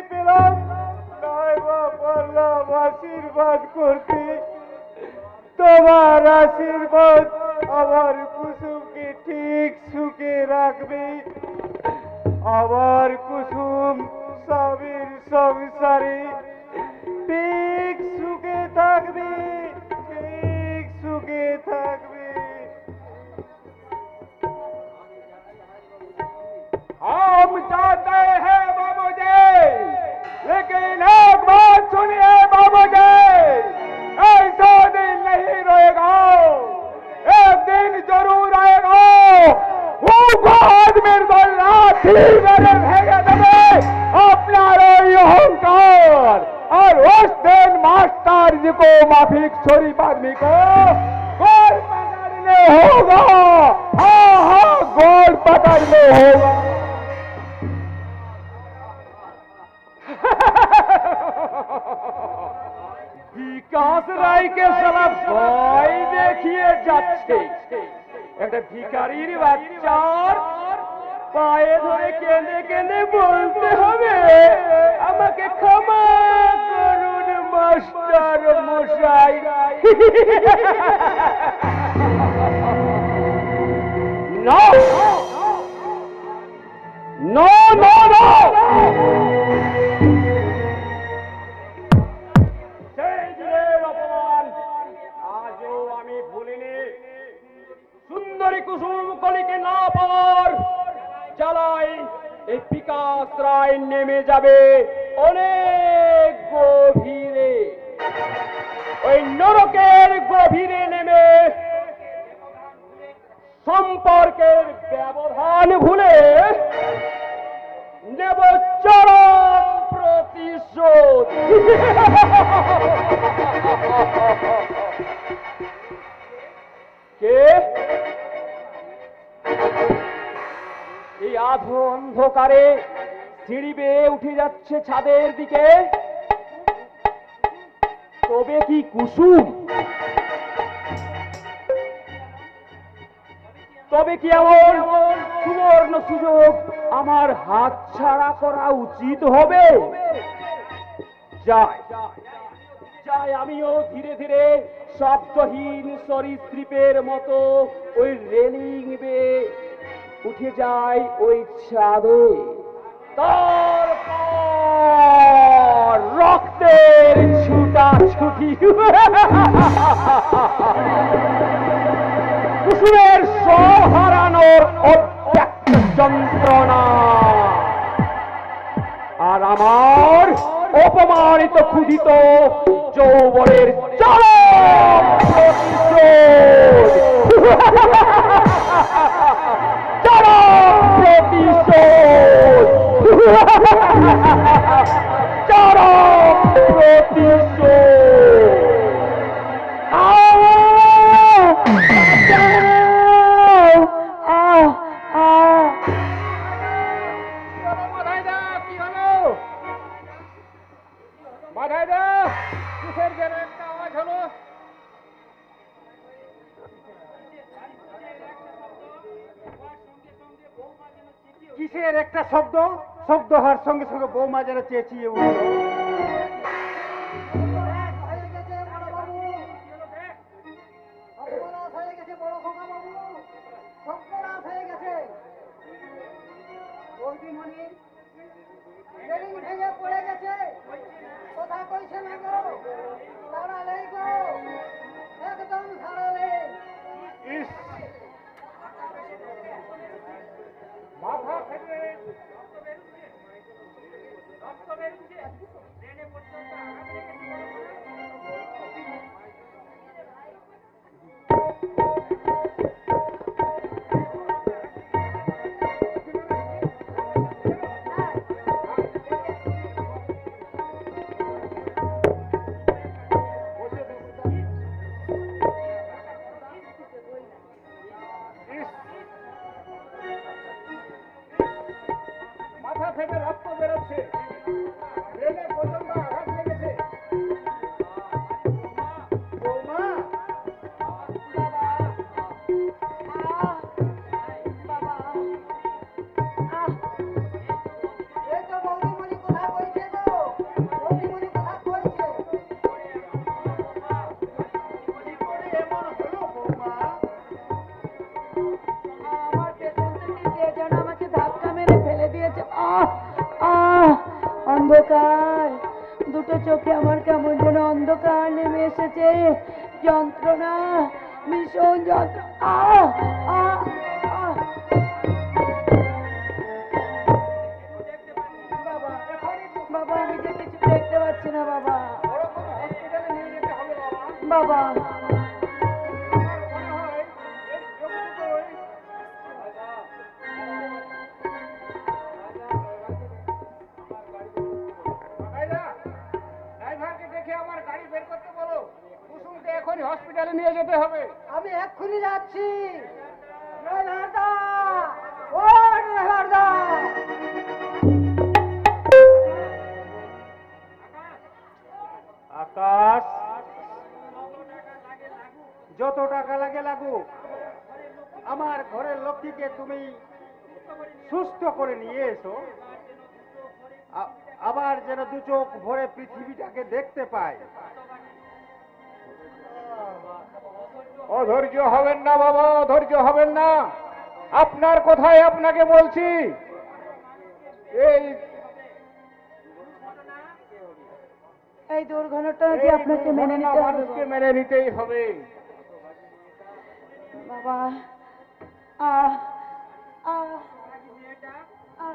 পেলাম, তাই বা বললাম আশীর্বাদ করতে। তোমার আশীর্বাদ আমার কুসুমকে ঠিক সুখে রাখবে, আমার কুসুম স্বামীর সংসারে ঠিক সুখে থাকবে, ঠিক সুখে থাকবে। हम चाहते हैं बाबू जी, लेकिन एक बात सुनिए बाबू जी, ऐसा दिन नहीं रहेगा, एक दिन जरूर आएगा। वो आदमी लाठी मेरे भेजे देवे अपना रही अहंकार, और उस दिन मास्टर जी को माफिक छोरी आदमी को गोल पकड़ने होगा। हाँ हाँ, गोल पकड़ने होगा। বিকাশ রায়কে সালা ভয় দেখিয়ে যাচ্ছে, একটা ভিখারির বাচ্চার পায়ে ধরে কেঁদে কেঁদে বলতে হবে, আমাকে ক্ষমা করুন মাস্টার মশাই। নো নো নো নো, আজও আমি ভুলিনি। সুন্দরী কুসুম কলিকে না পাওয়ার জ্বালায় এই বিকাশ রায় নেমে যাবে অনেক গভীরে, ওই নরকের গভীরে নেমে সম্পর্কের ব্যবধান ভুলে নেব চরম প্রতিশোধ। কে এই আধো অন্ধকারে সিঁড়ি বেয়ে উঠে যাচ্ছে ছাদের দিকে? তবে কি কুসুম? তবে কি এমন সুবর্ণ সুযোগ আমার হাত ছাড়া করা উচিত হবে? যাই যাই, আমিও ধীরে ধীরে শব্দহীন সরীসৃপের মতো ওই রেলিং বেয়ে উঠে যাই ওই ছাদে। তারপর রক্তের ছুটাছুটি, কুসুমের সব হারানোর অব্যক্ত যন্ত্রণা, আর আমার অপমানিত ক্ষুধিত যৌবনের চরম প্রতিশোধ, চরম প্রতিশোধ, চরম প্রতিশোধ। কিসের একটা শব্দ? শব্দ হওয়ার সঙ্গে সঙ্গে বৌমা যেন চেঁচিয়ে উঠল। মাথা থেকে রক্ত বেরোচ্ছে, ব্রেনে প্রচন্ড আঘাত লেগেছে। বৌমা, এই তো বৌদিমণি কথা কইছে গো। চোখে আমার কেমন যেন অন্ধকার নেমে এসেছে, যন্ত্রণা, ভীষণ যন্ত্রণা। বাবা, বাবা, আমি যে কিছু দেখতে পাচ্ছি না বাবা। বাবা, ড্রাইভারকে দেখে আমার গাড়ি বের করতে বলো। কুসুমকে এখনই হসপিটালে নিয়ে যেতে হবে। আমি এক্ষুনি যাচ্ছি। ড্রাইভারদা, ও ড্রাইভারদা! আকাশ, যত টাকা লাগে লাগুক, আমার ঘরের লক্ষ্মীকে তুমি সুস্থ করে নিয়ে এসো। আবার যেন দু চোখ ভরে পৃথিবীটাকে দেখতে পাই। অধৈর্য হবেন না বাবা, অধৈর্য হবেন না। আপনার কথাই আপনাকে বলছি। এই দুর্ঘটনাটা যে আপনাকে মেনে নিতে হবে মানুষকে মেনে নিতেই হবে বাবা।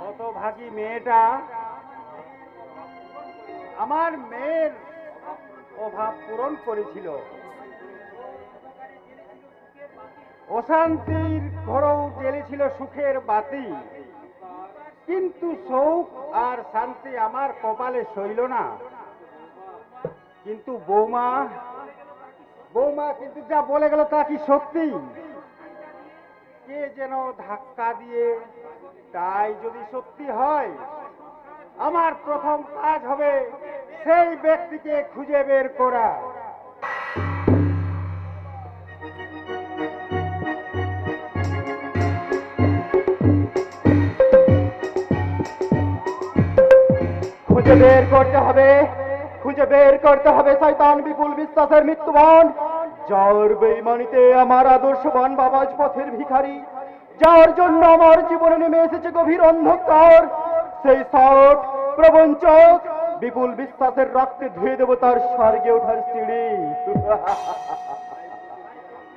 হতভাগী মেয়েটা, আমার মেয়ের অভাব পূরণ করেছিল। অশান্তির ঘরেও জ্বেলেছিল সুখের বাতি, কিন্তু সুখ আর শান্তি আমার কপালে সইল না। কিন্তু বৌমা, বৌমা কিন্তু যা বলে গেল তা কি সত্যি? কে যেন ধাক্কা দিয়ে, তাই যদি সত্যি হয়, আমার প্রথম কাজ হবে সেই ব্যক্তিকে খুঁজে বের করা। খুঁজে বের করতে হবে, খুঁজে বের করতে হবে শয়তান বিপুল বিশ্বাসের মৃত্যুবন, যার বেঈমানিতে আমার আদর্শবান বাবাজ পথের ভিখারি, যার জন্য আমার জীবনে নেমে এসেছে গভীর অন্ধকার। সেই সৎ প্রবঞ্চক বিপুল বিশ্বাসের রক্তে ধুয়ে দেব তার স্বর্গে ওঠার সিঁড়ি।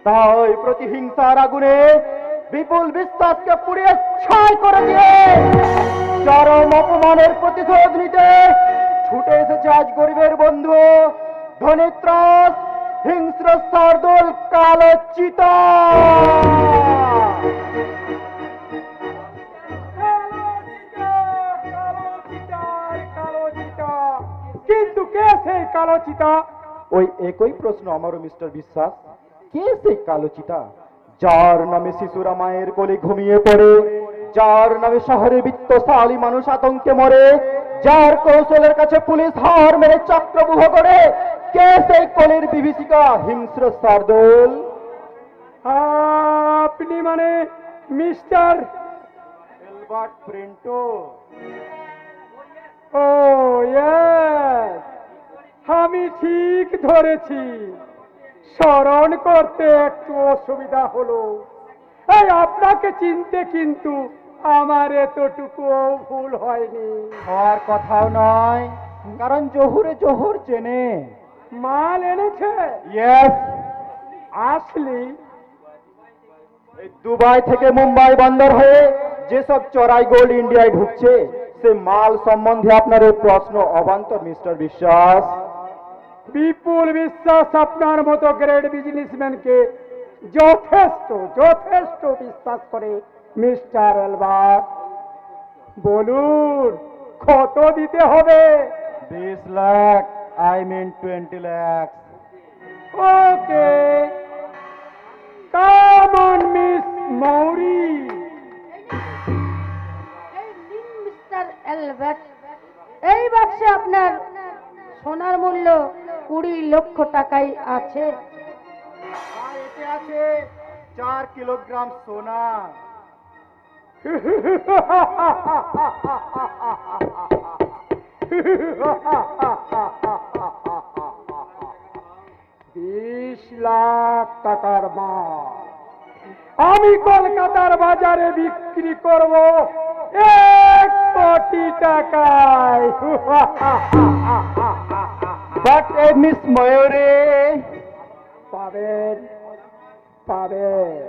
তাই প্রতিহিংসার আগুনে বিপুল বিশ্বাসকে পুড়িয়ে ছাই করে দিয়ে চরম অপমানের প্রতিশোধ নিতে ছুটে এসেছে আজ গরিবের বন্ধু, ধনিত্রাস হিংস্র শার্দুল কালো চিতা। কিন্তু কে সেই কালো চিতা? ওই একই প্রশ্ন আমারও মিস্টার বিশ্বাস। কে সেই কালো চিতা, যার নামে শিশুরা মায়ের কোলে ঘুমিয়ে পড়ে, যার নামে শহরে বিত্তশালী মানুষ আতঙ্কে মরে, যার কৌশলের কাছে পুলিশ হার মেরে চক্রবুহ করে? কে সেই কোলের বিভীষিকা হিংস্র শার্দুল? আপনি মানে মিস্টার এলবার্ট প্রিন্টো। ও ইয়েস, আমি ঠিক ধরেছি। স্মরণ করতে একটু অসুবিধা হলো। এই আপনাকে চিনতে কিন্তু আমার এতটুকুও ভুল হয়নি। হওয়ার কথাও নয়, কারণ জহুরে জহুর চেনে। মাল এনেছে? ইয়েস। আসলি দুবাই থেকে মুম্বাই বন্দর হয়ে যেসব চড়াই গোল্ড ইন্ডিয়ায় ঢুকছে, সে মাল সম্বন্ধে আপনার এই প্রশ্ন অবান্তর মিস্টার বিশ্বাস। বিপুল বিশ্বাস আপনার মতো গ্রেট বিজনেসম্যানকে যথেষ্ট যথেষ্ট বিশ্বাস করে মিস্টার এলবার্ট। বলুন কত দিতে হবে? 20 lakh, I mean 20 lakhs. Okay, come on miss Mouri. Mister Albert, এই বাক্সে আপনার সোনার মূল্য 20 লক্ষ টাকাই আছে। আর এতে আছে 4 কিলোগ্রাম সোনা। লাখ টাকার মাল আমি কলকাতার বাজারে বিক্রি করব 1 কোটি টাকায়। বাট এ মিস ময়ূরী পাবেন পাবেন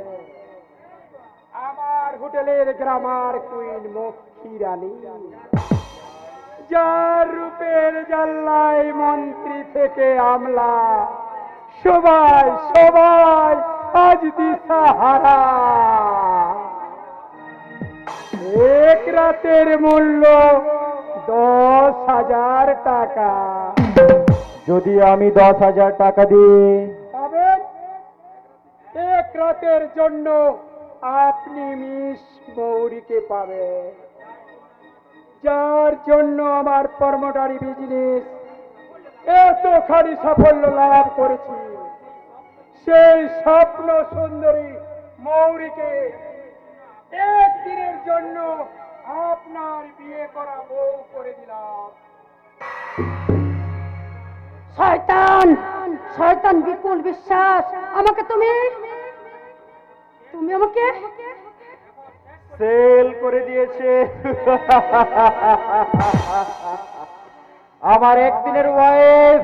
আমার হোটেলের গ্রামার কুইন মক্ষী রানী, যার রূপের জাল্লায় মন্ত্রী থেকে আমলা সবাই সবাই আজ দিশাহারা। এক রাতের মূল্য 10,000 টাকা। যদি আমি 10,000 টাকা দিই? পাবেন। এক রাতের জন্য আপনি মিস মৌরিকে পাবেন, যার জন্য আমার প্রমোটারি বিজনেস এতখানি সাফল্য লাভ করেছি। সেই স্বপ্ন সুন্দরী মৌরিকে একদিনের জন্য আপনার বিয়ে করা বউ করে দিলাম। শয়তান, শয়তান বিপুল বিশ্বাস, আমাকে তুমি তুমি আমাকে সেল করে দিয়েছে। আমার একদিনের ওয়াইফ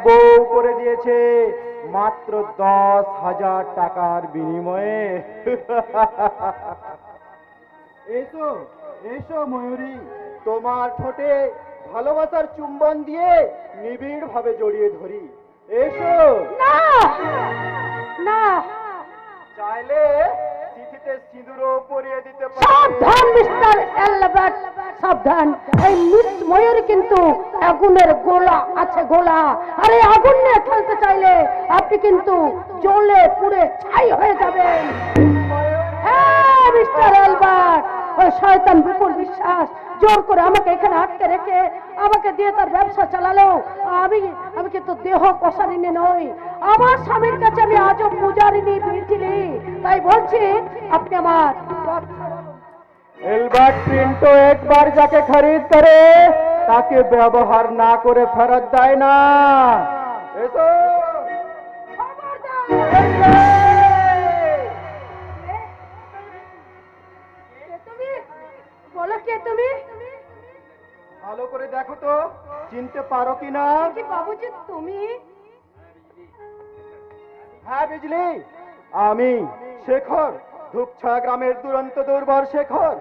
বউ করে দিয়েছে মাত্র 10,000 টাকার বিনিময়ে। এসো এসো ময়ূরী, তোমার ঠোঁটে ভালোবাসার চুম্বন দিয়ে নিবিড় ভাবে জড়িয়ে ধরি। এসো। না না, চাইলে চিঠিতে সিঁদুরও পরিয়ে দিতে পারি। সাবধান মিস্টার এলবার্ট, সাবধান। এই মিস ময়ূর কিন্তু আগুনের গোলা আছে, গোলা। আর এই আগুন নিয়ে খেলতে চাইলে আপনি কিন্তু জ্বলে পুড়ে ছাই হয়ে যাবেন। হ্যাঁ মিস্টার এলবার্ট, ওই শয়তান বিপুল বিশ্বাস জোর করে আমাকে এখানে আটকে রেখে আমাকে দিয়ে তার ব্যবসা চালালো। আমি আমি কিন্তু দেহ প্রসারিণী নই, আমার স্বামীর কাছে আমি আজও পূজারিনী পেয়েছিলি। তাই বলছি আপনি আমার এলবার্ট প্রিন্টো একবার যাকে খরিদ করে তাকে ব্যবহার না করে ফেরত দেয় না। এসো। বলো কে তুমি? ভালো করে দেখো তো চিনতে পারো কিনা। কি বাবুজি তুমি? হ্যাঁ বিজলি, আমি শেখর, ধূপছায়া গ্রামের দুরন্ত দুর্বার শেখর।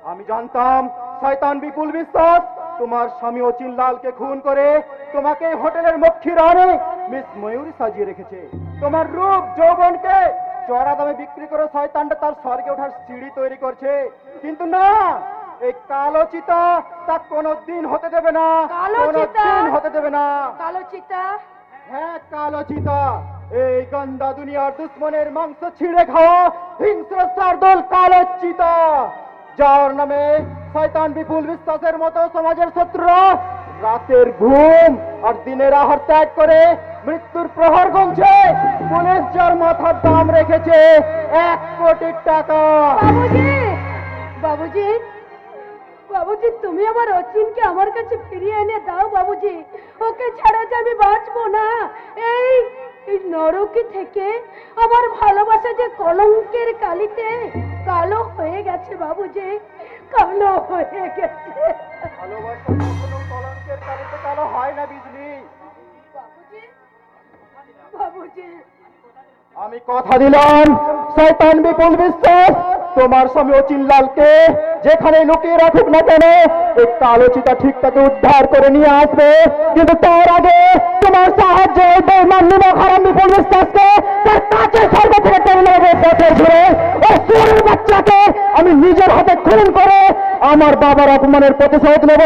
আমি জানতাম শয়তান বিপুল বিশ্বাস তোমার স্বামী অচিন লালকে খুন করে তোমাকে হোটেলের মক্ষী রানী মিস ময়ূরী সাজিয়ে রেখেছে। তোমার রূপ যৌবনকে চড়া দামে বিক্রি করে শয়তানটা তার স্বর্গে ওঠার সিঁড়ি তৈরি করছে। কিন্তু না, এই কালো চিতা তা কোনোদিন হতে দেবে না, কালো চিতা? কোনোদিন হতে দেবে না। কালো চিতা? হ্যাঁ কালো চিতা, এই গন্দা দুনিয়ার দুশ্মনের মাংস ছিঁড়ে খাওয়া হিংস্র সারদল কালো চিতা, যার নামে শয়তান বিপুল বিশ্বাসের মতো সমাজের শত্রুরা রাতের ঘুম আর দিনের আহার ত্যাগ করে মৃত্যুর প্রহর গুনছে। পুলিশ যার মাথার দাম রেখেছে 1 কোটি টাকা। বাবুজি, বাবুজি, বাবুজি, তুমি আমার অচিনকে আমার কাছে ফিরিয়ে এনে দাও বাবুজি। ওকে ছাড়া যে আমি বাঁচবো না। এই এই নরকে থেকে আমার ভালোবাসা যে কলঙ্কের কালিতে কালো হয়ে গেছে বাবুজি, কালো হয়ে গেছে। ভালোবাসা কখনো কলঙ্কের কালিতে কালো হয় না বিজলি। বাবুজি, বাবুজি, আমি কথা দিলাম শয়তান বিপুল বিশ্বাস তোমার স্বামী অচিন লালকে যেখানে লুকিয়ে রাখুক না কেন এই কালো চিতা ঠিক তাকে উদ্ধার করে নিয়ে আসবে। কিন্তু তার আগে তোমার সাহায্যে বেঈমান নিমক হারাম বিপুল বিশ্বাসকে তার কাছে স্বর্গ থেকে টেনে নেবে পথে ঘুরে ওই চোরের বাচ্চাকে আমি নিজের হাতে খুন করে আমার বাবার অপমানের প্রতিশোধ নেব,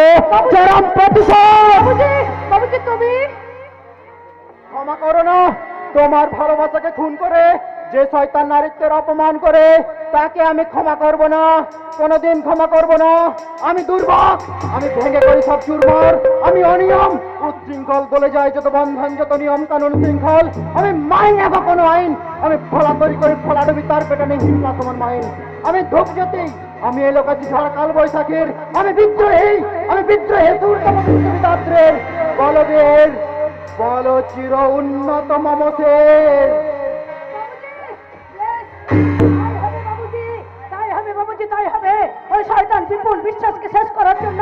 চরম প্রতিশোধ। বাবুজি, বাবুজি, তুমি ক্ষমা করো না, তোমার ভালোবাসাকে খুন করে যে শয়তান নারীত্বের অপমান করে তাকে আমি ক্ষমা করব না, কোনোদিন ক্ষমা করব না। আমি দুর্বল, আমি ভেঙে করি সব চুরমার, আমি অনিয়ম উচ্ছৃঙ্খল গলে যায় যত বন্ধন, যত নিয়ম কানুন শৃঙ্খল। আমি মাইন নেব কোনো আইন, আমি ফলা তৈরি করে ফলাডুবি তার পেটে নেই হিংসা সমান মাইন। আমি ধূপ জ্যোতি, আমি এলোকাছি ঝড় কাল বৈশাখীর, আমি বিদ্রোহী, আমি বিদ্রোহী দূরতম পৃথিবীদাত্রের বলবীর, বল চির উন্নত মমসের। তাই হবে বাবুজি, তাই হবে বাবুজি, তাই হবে। ওই এই শয়তান বিপুল বিশ্বাসকে শেষ করার জন্য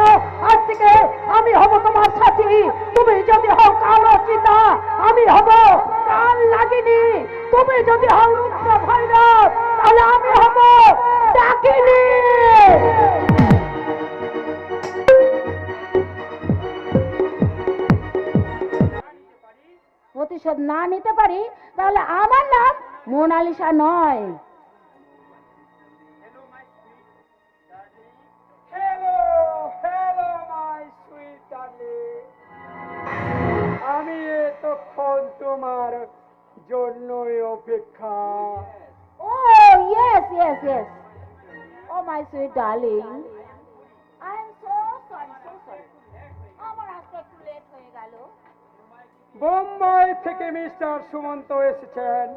আজ থেকে আমি হব তোমার সাথী। তুমি যদি হও কালো চিতা, আমি হব কাল লাগিনি। তুমি যদি হও রুদ্র ভৈরব, তাহলে আমি হব ডাকিনী। প্রতিশোধ না নিতে পারি তাহলে আমার নাম মোনালিসা নয়। Hello hello my sweet darling, আমি এতক্ষণ তোমার জন্যই অপেক্ষা। Oh yes yes yes, oh my sweet darling, I am so sorry. আমার আজকে একটু লেট হয়ে গেল। বোম্বাই থেকে মিস্টার সুমন্ত এসেছেন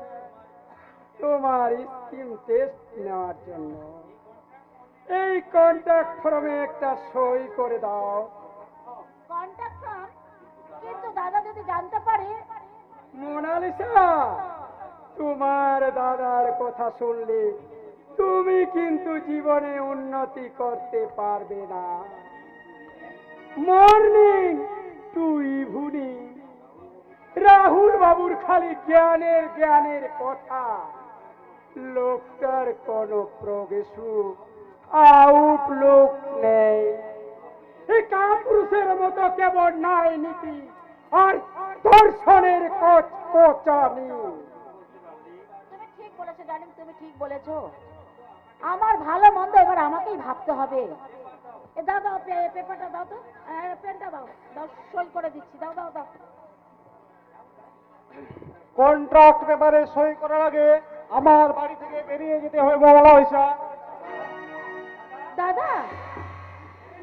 তোমার স্কিম টেস্ট নেওয়ার জন্য। এই কন্ট্যাক্ট ফর্মে একটা সই করে দাও। Contact form? কিন্তু দাদা যদি জানতে পারে। মোনালিসা, তোমার দাদার কথা শুনলে তুমি কিন্তু জীবনে উন্নতি করতে পারবে না। মর্নিং টু ইভিনিং রাহুল বাবুর খালি জ্ঞানের কথা, লোকটার কোনো প্রগেশন আউটলুক নেই। এই কাপুরুষের মতো কেবল নাই নীতি আর দর্শনের কোচানি। তুমি ঠিক বলেছো ডার্লিং, তুমি ঠিক বলেছো। আমার ভালো মন্দ এবার আমাকেই ভাবতে হবে। এ দাও দাও, পেপারটা দাও তো, পেনটা দাও, দাও সই করে দিচ্ছি, দাও দাও দাও। কন্ট্রাক্ট পেপারে সই করার আগে আমার বাড়ি থেকে বেরিয়ে যেতে হবে মোনালিসা। দাদা,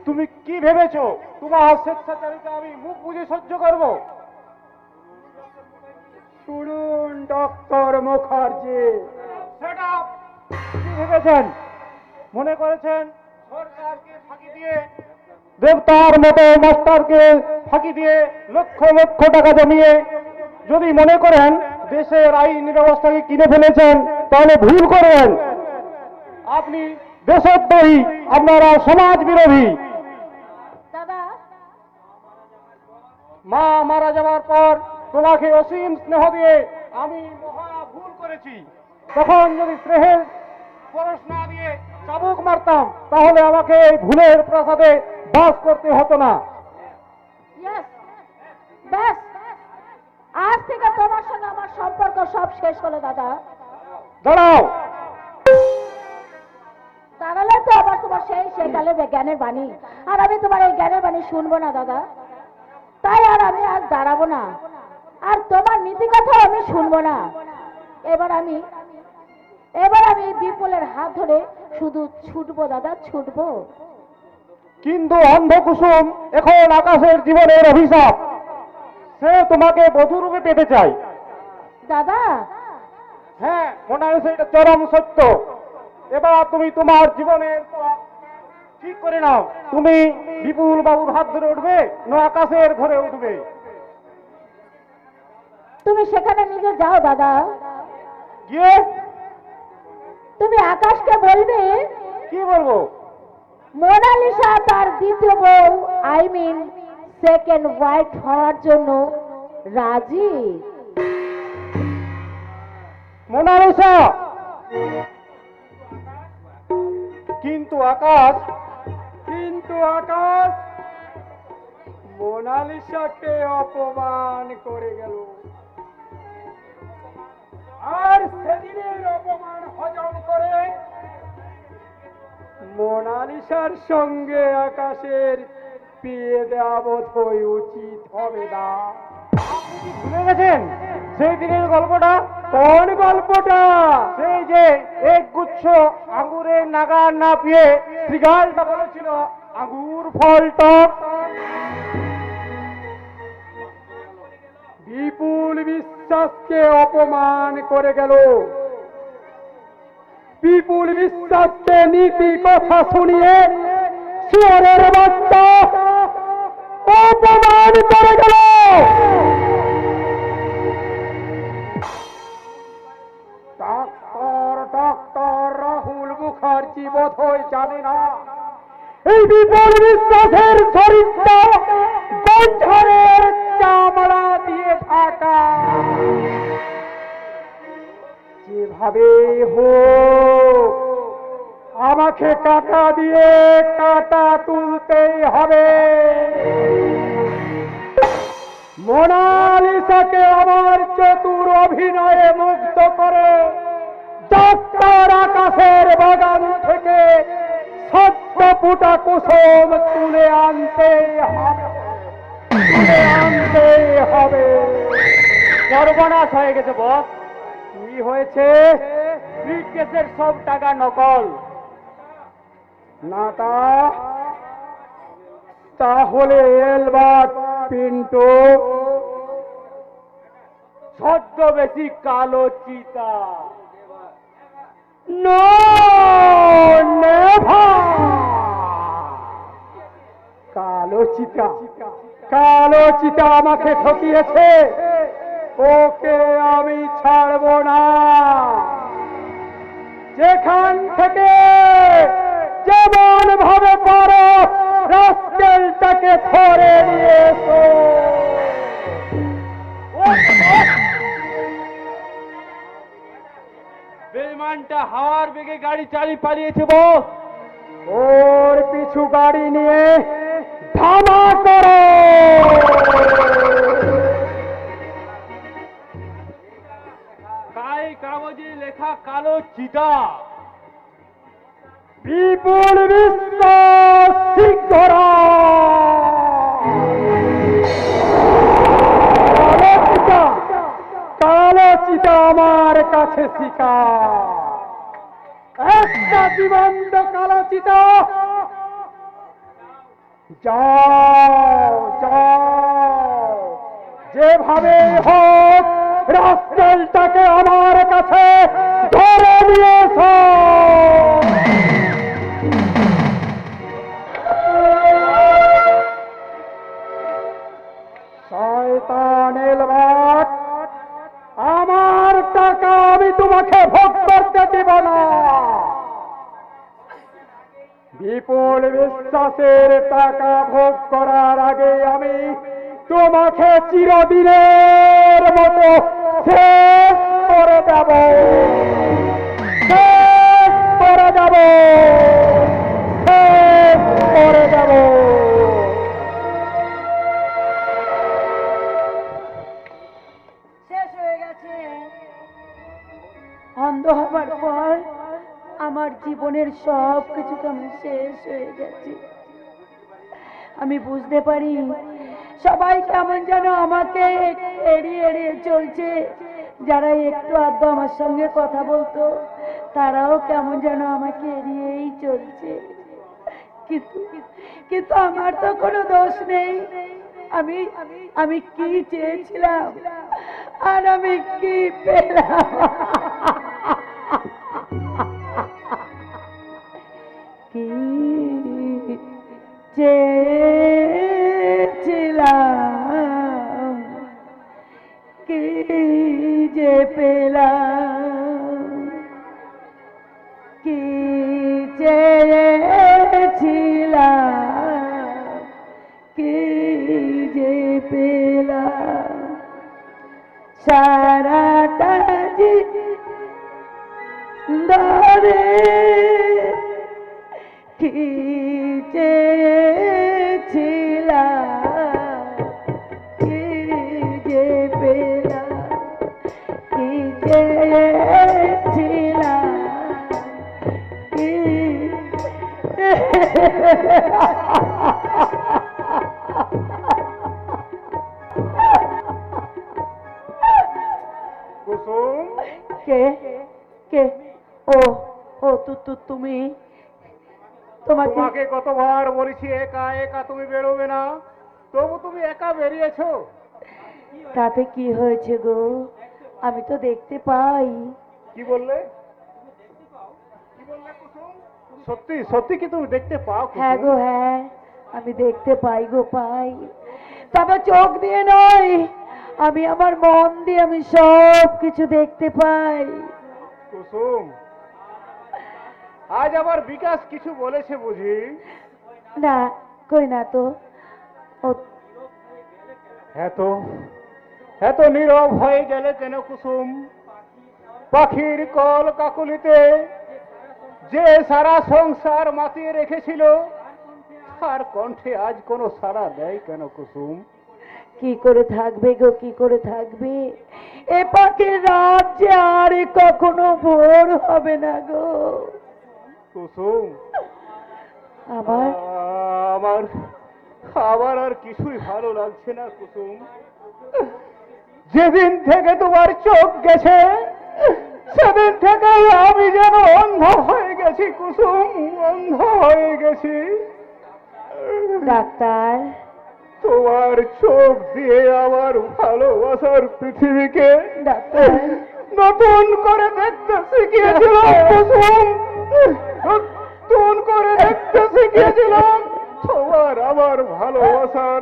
তুমি কি ভেবেছো তোমার স্বেচ্ছাচারিতা আমি মুখ বুঝে সহ্য করব? শুনুন ডক্টর মুখার্জি, সেটা কি ভেবেছেন? মনে করেছেন সরকারকে ফাঁকি দিয়ে, দেবতার মতো মাস্টারকে ফাঁকি দিয়ে লক্ষ লক্ষ টাকা জমিয়ে যদি মনে করেন দেশের আইন ব্যবস্থাকে কিনে ফেলেছেন, তাহলে ভুল করবেন। আপনি দেশদ্রোহী, আপনারা সমাজ বিরোধী। দাদা, মা মারা যাওয়ার পর তোমাকে অসীম স্নেহ দিয়ে আমি মহা ভুল করেছি। তখন যদি স্নেহের পরশ না দিয়ে চাবুক মারতাম, তাহলে আমাকে এই ভুলের প্রাসাদে বাস করতে হতো না। ইয়েস, ব্যাস আজ থেকে তোমার সঙ্গে আমার সম্পর্ক সব শেষ হলো দাদা। দাঁড়াও, দাঁড়ালে তো আবার তোমার সেই কালে জ্ঞানের বাণী, আর আমি তোমার এই জ্ঞানের বাণী শুনবো না দাদা। তাই আর আমি আজ দাঁড়াবো না, আর তোমার নীতি কথা আমি শুনবো না। এবার আমি বিপুলের হাত ধরে শুধু ছুটবো দাদা, ছুটবো। কিন্তু অন্ধকুসুম এখন আকাশের জীবনের অভিশাপ। সে তোমাকে বধূরূপে পেতে চায়। দাদা, হ্যাঁ, মোনালিসা, এটা চরম সত্য। এবার তুমি তোমার জীবনের পথ ঠিক করে নাও। তুমি বিপুল বাবুর হাত ধরে উঠবে না আকাশের ঘরে উঠবে? তুমি সেখানে নিজে যাও দাদা। গিয়ে তুমি আকাশকে বলবে কি বলবো? মোনালিসা তার দ্বিতীয় বউ, আই মিন সেকেন্ড ওয়াইফ হওয়ার জন্য রাজি। মোনালিসা, কিন্তু আকাশ মোনালিসাকে অপমান করে গেল, আর সেদিনের অপমান হজম করে মোনালিসার সঙ্গে আকাশের বিয়ে দেওয়া বোধহয় উচিত হবে না। ভুলে গেছেন সেই দিনের গল্পটা? কোন গল্পটা? সেই যে এক গুচ্ছ আঙ্গুরের নাগার না পেয়ে শ্রীগালটা বলেছিল আঙ্গুর ফল টক। বিপুল বিশ্বাসকে অপমান করে গেল, বিপুল বিশ্বাসকে নীতি কথা শুনিয়ে শুয়োরের বাচ্চা অপমান করে গেল। ডক্টর রাহুল মুখার্জি বোধহয় জানে না এই বিপুল বিশ্বাসের শরীরটা গন্ডারের চামড়া দিয়ে ঢাকা। যেভাবে হোক আমাকে কাটা দিয়ে কাটা তুলতেই হবে। মোনালিসাকে আমার চতুর অভিনয়ে মুগ্ধ করে ডাক্তার আকাশের বাগান থেকে সদ্য ফুটা কুসুম তুলে আনতে হবে, তুলে আনতে হবে। সর্বনাশ হয়ে গেছে বস। কি হয়েছে? ব্রিফকেসের সব টাকা নকল। না তাহলে এলবার্ট পিন্টু ছদ্মবেশী কালো চিতা। No never. কালো চিতা আমাকে ঠকিয়েছে, ওকে আমি ছাড়ব না। যেখান থেকে যেমন ভাবে পারো রাস্কেলটাকে ধরে নিয়ে এসো। বেঈমানটা হাওয়ার বেগে গাড়ি চালিয়ে পালিয়েছে বস। ওর পিছু গাড়ি নিয়ে ধামা করো। গায়ে কাগজে লেখা কালো চিতা। বিপুল বিশ্বাস সিংহরা। কালো চিতা আমার কাছে শিকার। একটা জীবন্ত কালো চিতা। যাও যাও, যেভাবে হোক রাস্কেলটাকে আমার কাছে ধরে নিয়ে এসো। শয়তান এলবার্ট, আমার টাকা আমি তোমাকে ভোগ করতে দেব না। বিপুল বিশ্বাসের টাকা ভোগ করার আগে আমি তোমাকে চিরদিনের মতো শেষ করে দেব, শেষ করে দেব, শেষ করে দেব। শেষ হয়ে গেছে। অন্ধ হবার পর আমার জীবনের সব কিছু কেমন শেষ হয়ে গেছে। আমি বুঝতে পারি সবাই কেমন যেন আমাকে এড়িয়ে এড়িয়ে চলছে। যারা একটু আধটু আমার সঙ্গে কথা বলতো তারাও কেমন যেন আমাকে এড়িয়েই চলছে। কিন্তু কিন্তু আমার তো কোনো দোষ নেই। আমি আমি কি চেয়েছিলাম আর আমি কি পেলাম? কি চেয়েছিলাম কি যে পেলাম? কি চেয়েছিলাম কি যে পেলাম? সারাটা ধরে কি চেয়েছিলাম কি যে পেলাম? কি চেয়েছিলাম কি কুসুম, কে কে? ও ও তুমি? তোমাকে কতবার বলেছি একা একা তুমি বেরোবে না, তবু তুমি একা বেরিয়েছো। তাতে কি হয়েছে গো? আমি তো দেখতে পাই। কি বললে? কি বললে কুসুম? সত্যি সত্যি কি তুমি দেখতে পাও? হ্যাঁ গো হ্যাঁ, আমি দেখতে পাই গো পাই। তবে চোখ দিয়ে নয়, আমি আমার মন দিয়ে আমি সব কিছু দেখতে পাই। কুসুম, আজ আবার বিকাশ কিছু বলেছে বুঝি? না, কই না তো। ও এত এত নীরব হয়ে গেলে কেন কুসুম? পাখির কল কাকুলিতে যে সারা সংসার মাতিয়ে রেখেছিল তার কণ্ঠে আজ কোনো সাড়া দেয় কেন কুসুম? কি করে থাকবে গো, কি করে থাকবে? এ পাখির রাত যে আর কখনো ভোর হবে না গো। কুসুম, আমার আমার আমার আর কিছুই ভালো লাগছে না কুসুম। যেদিন থেকে তোমার চোখ গেছে সেদিন থেকে আমি যেন অন্ধ হয়ে গেছি কুসুম, অন্ধ হয়ে গেছি। ডাক্তার, তোমার চোখ দিয়ে আমার ভালোবাসার পৃথিবীকে ডাক্তার, নতুন করে দেখতে শিখিয়েছিলাম কুসুম, নতুন করে দেখতে শিখিয়েছিলাম। তোমার আমার ভালোবাসার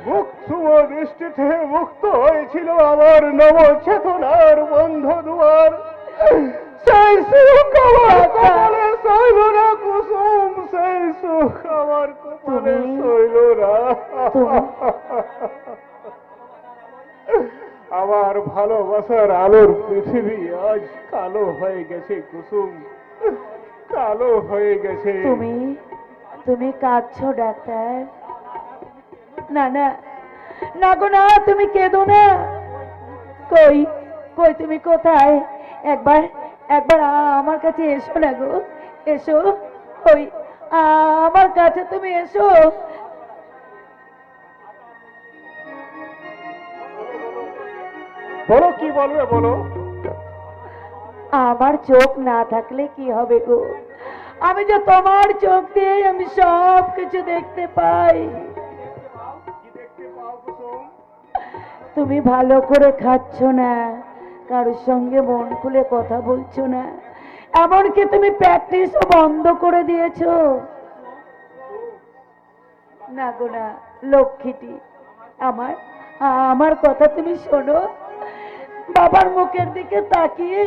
মুক্ত দৃষ্টিতে মুক্ত হয়েছিল আমার নবচেতনার বন্ধ দুয়ার। সেই সুখ আমার কপালে সইল না কুসুম, সেই সুখ আমার কপালে সইল না। আমার ভালোবাসার আলোর পৃথিবী আজ কালো হয়ে গেছে কুসুম, কালো হয়ে গেছে। তুমি তুমি কাঁদছো ডাক্তার? না না না গো না, তুমি কেঁদো না। কই কই তুমি কোথায়? একবার একবার আমার কাছে এসো না গো, এসো। ওই আমার কাছে তুমি এসো। বলো কি বলবে বলো। আমার চোখ না থাকলে কি হবে গো? আমি যে তোমার চোখ দিয়ে আমি সব কিছু দেখতে পাই। কি দেখতে পাও কুসুম? তুমি ভালো করে খাচ্ছ না, কারোর সঙ্গে মন খুলে কথা বলছো না, এমনকি তুমি প্র্যাকটিসও বন্ধ করে দিয়েছো। না গো না লক্ষ্মীটি, আমার আমার কথা তুমি শোনো। বাবার মুখের দিকে তাকিয়ে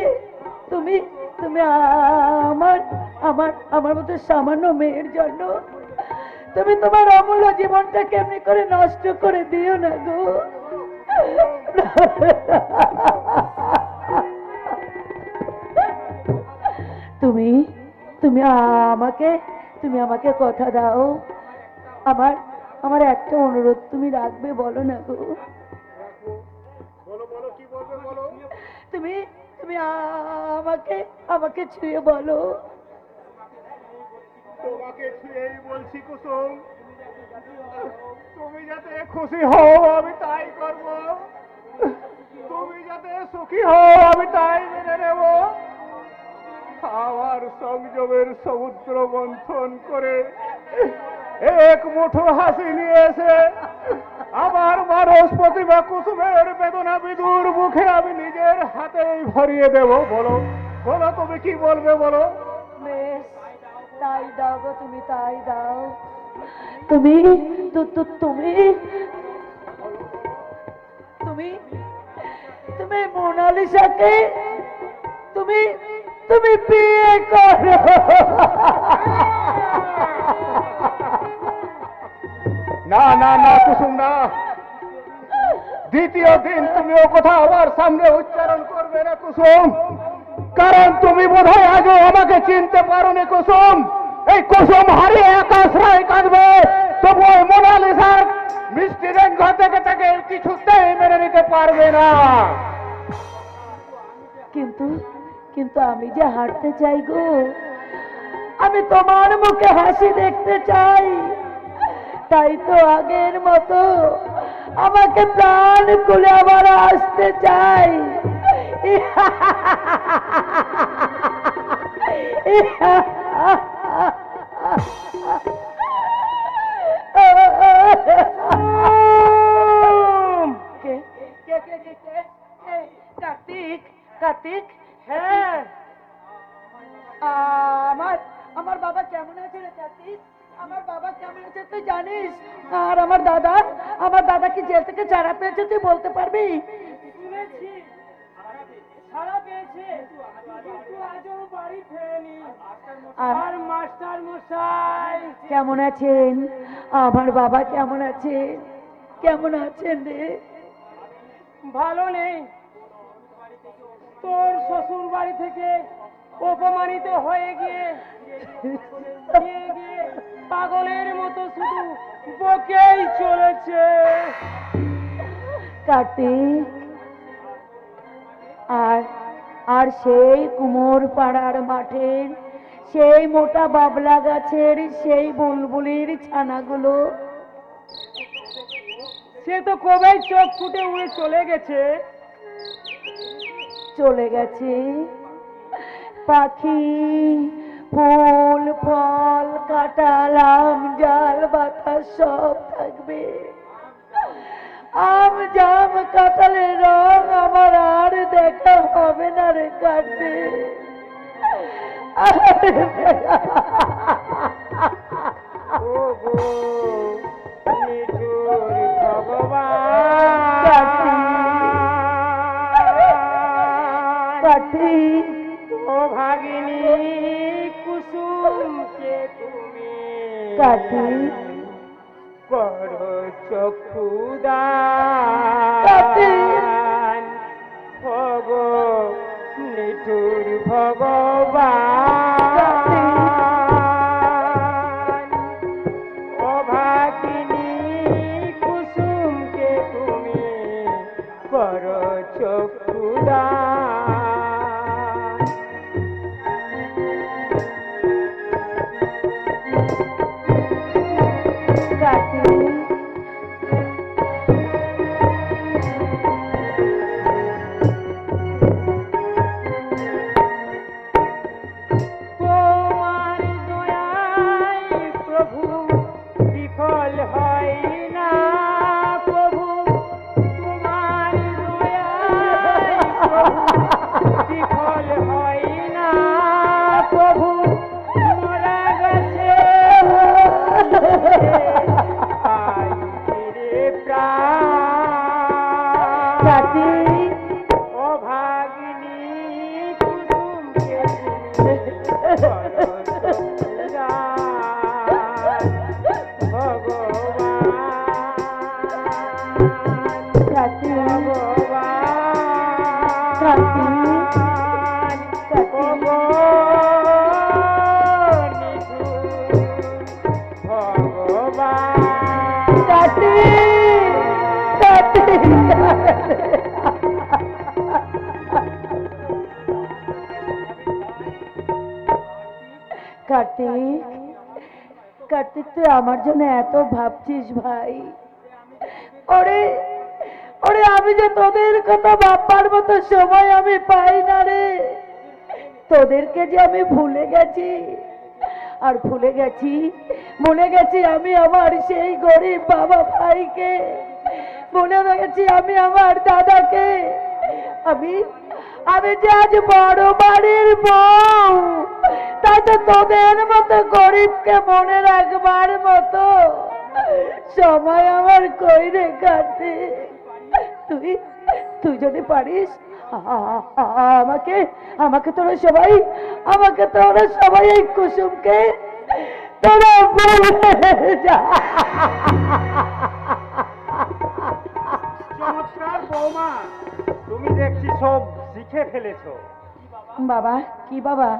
তুমি তুমি আমার আমার আমার মতো সামান্য মেয়ের জন্য তুমি তোমার অমূল্য জীবনটা কেমনি করে নষ্ট করে দিও না গো। তুমি তুমি আমাকে তুমি আমাকে কথা দাও। আমার আমার একটা অনুরোধ তুমি রাখবে, বলো না গো। বলো বলো কি বলবে বলো। তুমি তুমি আমাকে আমাকে ছুঁয়ে বলো। তোমাকে ছুঁয়েই বলছি কুসুম, তুমি যাতে খুশি হও আমি তাই করব, তুমি যাতে সুখী হও আমি তাই মেনে নেব। আমার সংযমের সমুদ্র মন্থন করে এক মুঠো হাসি নিয়ে এসে আমার মানস প্রতিভা কুসুমের বেদনা বিদুর মুখে আমি নিজের হাতেই ভরিয়ে দেব। বলো বলো তুমি কি বলবে বলো। বেশ, তাই দাও গো, তুমি তাই দাও। তুমি তুমি তুমি তুমি মোনালিসাকে তুমি তুমি বিয়ে করো। না না না কুসুম না, দ্বিতীয় দিন তুমি ও কথা আমার সামনে উচ্চারণ করবে না কুসুম, কারণ তুমি বোধহয় আজও আমাকে চিনতে পারোনি কুসুম। এই কুসুম হারিয়ে আকাশ রায় কাঁদবে, তবু ওই মোনালিসার মিষ্টি রেঙ্গ থেকে তাকে কিছুতেই মেনে নিতে পারবে না। কিন্তু কিন্তু আমি যে হাঁটতে চাই গো, আমি তোমার মুখে হাসি দেখতে চাই। তাই তো আগের মতো আমাকে প্রাণ খুলে আবার আসতে চাই। কার্তিক, কার্তিক, হ্যাঁ আমার আমার বাবা কেমন আছে রে কার্তিক? আমার বাবা কেমন আছে তুই জানিস? আর আমার দাদা কি জেল থেকে ছাড়া পেয়েছে তুই বলতে পারবি? ছাড়া পেয়েছে, কিন্তু আজও বাড়ি ফেরেনি। আর আর মাস্টার মশাই কেমন আছেন? আমার বাবা কেমন আছেন? কেমন আছেন রে? ভালো নেই। তোর শ্বশুর বাড়ি থেকে অপমানিত হয়ে গিয়ে পাগলের মতো শুধু বকেই চলেছে। কার্তিক, আর আর সেই কুমোর পাড়ার মাঠের সেই মোটা বাবলা গাছের সেই বুলবুলির ছানাগুলো সে তো কবে চোখ ফুটে উড়ে চলে গেছে। চলে গেছে। পাখি, ফুল, ফল, কাঁঠাল, আম, জাল, বাতাস সব থাকবে। আম, জাম, কাঁঠালের রং আমার আর দেখা হবে না রে কার্তিক। ওগো নিঠুর ভগবান, কার্তিক, ও ভাগিনী কুসুমকে তুমি কার্তিক, করো কার্তিক। চক্ষুদান। ওগো নিঠুর ভগবান, ও ভাগিনী কুসুমকে তুমি করো চক্ষুদান। কার্তিক, তোমার দয়ায় প্রভু বিফল হয় না, প্রভু তোমার দয়ায় প্রভু বিফল হয় না, প্রভু মরা গেছে পাই ফিরে প্রাণ। কার্তিক, ও ভাগিনী কুসুমকে তুমি করো চক্ষুদান। ভগবান, কার্তিক, ভগবান, কার্তিক, ওগো নিঠুর ভগবান। কার্তিক, কার্তিক। কার্তিক, কার্তিক, তুই আমার জন্য এত ভাবছিস ভাই। ওরে ওরে, আমি যে তোদের কথা ভাববার মতো সময় আমি পাই না রে। তোদেরকে যে আমি ভুলে গেছি, আর ভুলে গেছি আমি আমার সেই গরিব বাবা ভাইকে, ভুলে গেছি আমি আমার দাদাকে। আমি আমি যে আজ বড় বাড়ির বউ, তাই তো তোদের মতো গরিবকে মনে রাখবার মতো সময় আমার কই রে কার্তিক। তুই তুই যদি পারিস আমাকে আমাকে তোরা সবাই এই কুসুমকে তোরা ভুলে যা। চমৎকার বৌমা, তুমি দেখছি সব শিখে ফেলেছো। বাবা, কি বাবা?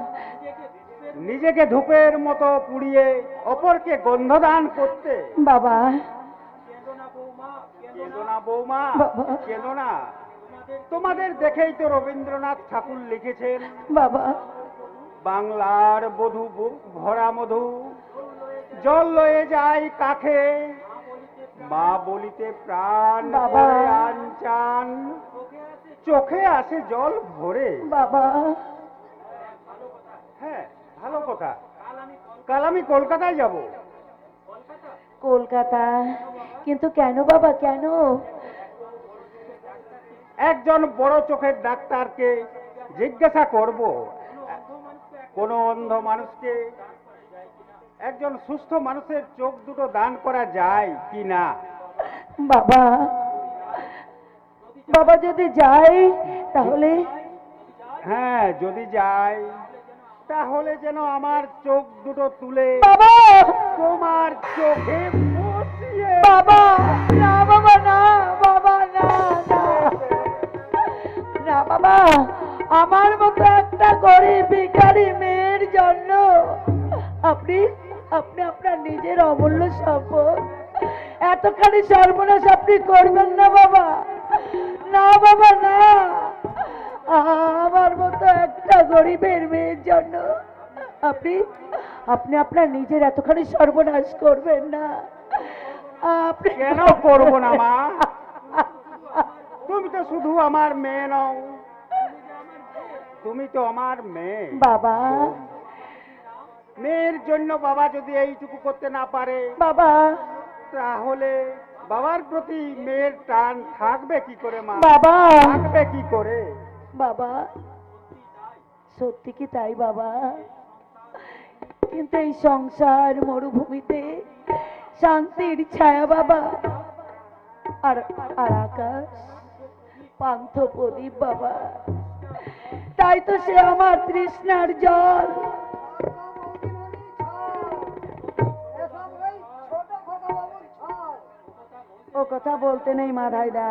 নিজেকে ধূপের মতো পুড়িয়ে অপরকে গন্ধদান করতে। বাবা, কেঁদো না বৌমা, বাবা। কেঁদো না। তোমাদের দেখেই তো রবীন্দ্রনাথ ঠাকুর লিখেছেন, বাবা, বাংলার বধূ বুক ভরা মধু, জল লয়ে যায় কাখে, মা বলিতে প্রাণ বাবা। ভরে আনচান, চোখে আসে জল ভরে। বাবা, হ্যাঁ, ভালো কথা। কাল আমি কলকাতায় যাব। কলকাতা? কিন্তু কেন বাবা, কেন? একজন বড় চোখের ডাক্তারকে জিজ্ঞাসা করব, কোন অন্ধ মানুষকে একজন সুস্থ মানুষের চোখ দুটো দান করা যায় কি না। বাবা, বাবা যদি যাই তাহলে হ্যাঁ যদি যাই তাহলে যেন আমার চোখ দুটো তুলে বাবা তোমার চোখে বসিয়ে বাবা না বাবা না বাবা না না না বাবা আমার মতো একটা গরিব ভিখারি মেয়ের জন্য আপনি আপনি আপনার নিজের অমূল্য সম্পদ এতখানি সর্বনাশ আপনি করবেন না বাবা না বাবা না আমার মতো একটা গরিবের মেয়ের জন্য আপনি আপনি আপনার নিজের এতখানি সর্বনাশ করবেন না আপনি কেন করব না মা? তুমি তো শুধু আমার মেয়ে নও, তুমি তো আমার মেয়ে। বাবা মেয়ের জন্য বাবা যদি এইটুকু করতে না পারে বাবা তাহলে বাবার প্রতি মেয়ের টান থাকবে কি করে মা? বাবা থাকবে কি করে? বাবা সত্যি কি তাই বাবা কিন্তু এই সংসার মরুভূমিতে শান্তির ছায়া বাবা আর আর আকাশ পান্থ প্রদীপ বাবা তাই তো সে আমার তৃষ্ণার জল ও কথা বলতে নেই মাধাইদা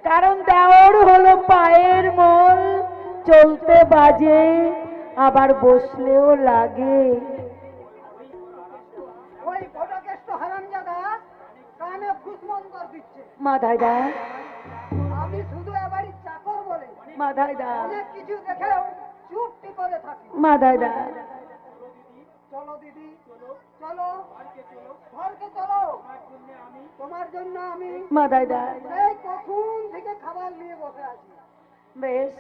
কারণ দেওর হলো পায়ের মোল চলতে বাজে আবার বসলেও লাগে ওই ফটোকেষ্ট হারামজাদা কানে ফুসমন্তর দিচ্ছে। মাধাইদা আমি শুধু এবারই চাকর বলে মাধাইদা অনেক কিছু দেখেও চুপটি করে থাকি। মাধাইদা চলো দিদি চলো ঘরকে চলো, তোমার জন্য আমি মাধাইদা এই কখন থেকে খাবার নিয়ে বসে আছি। বেশ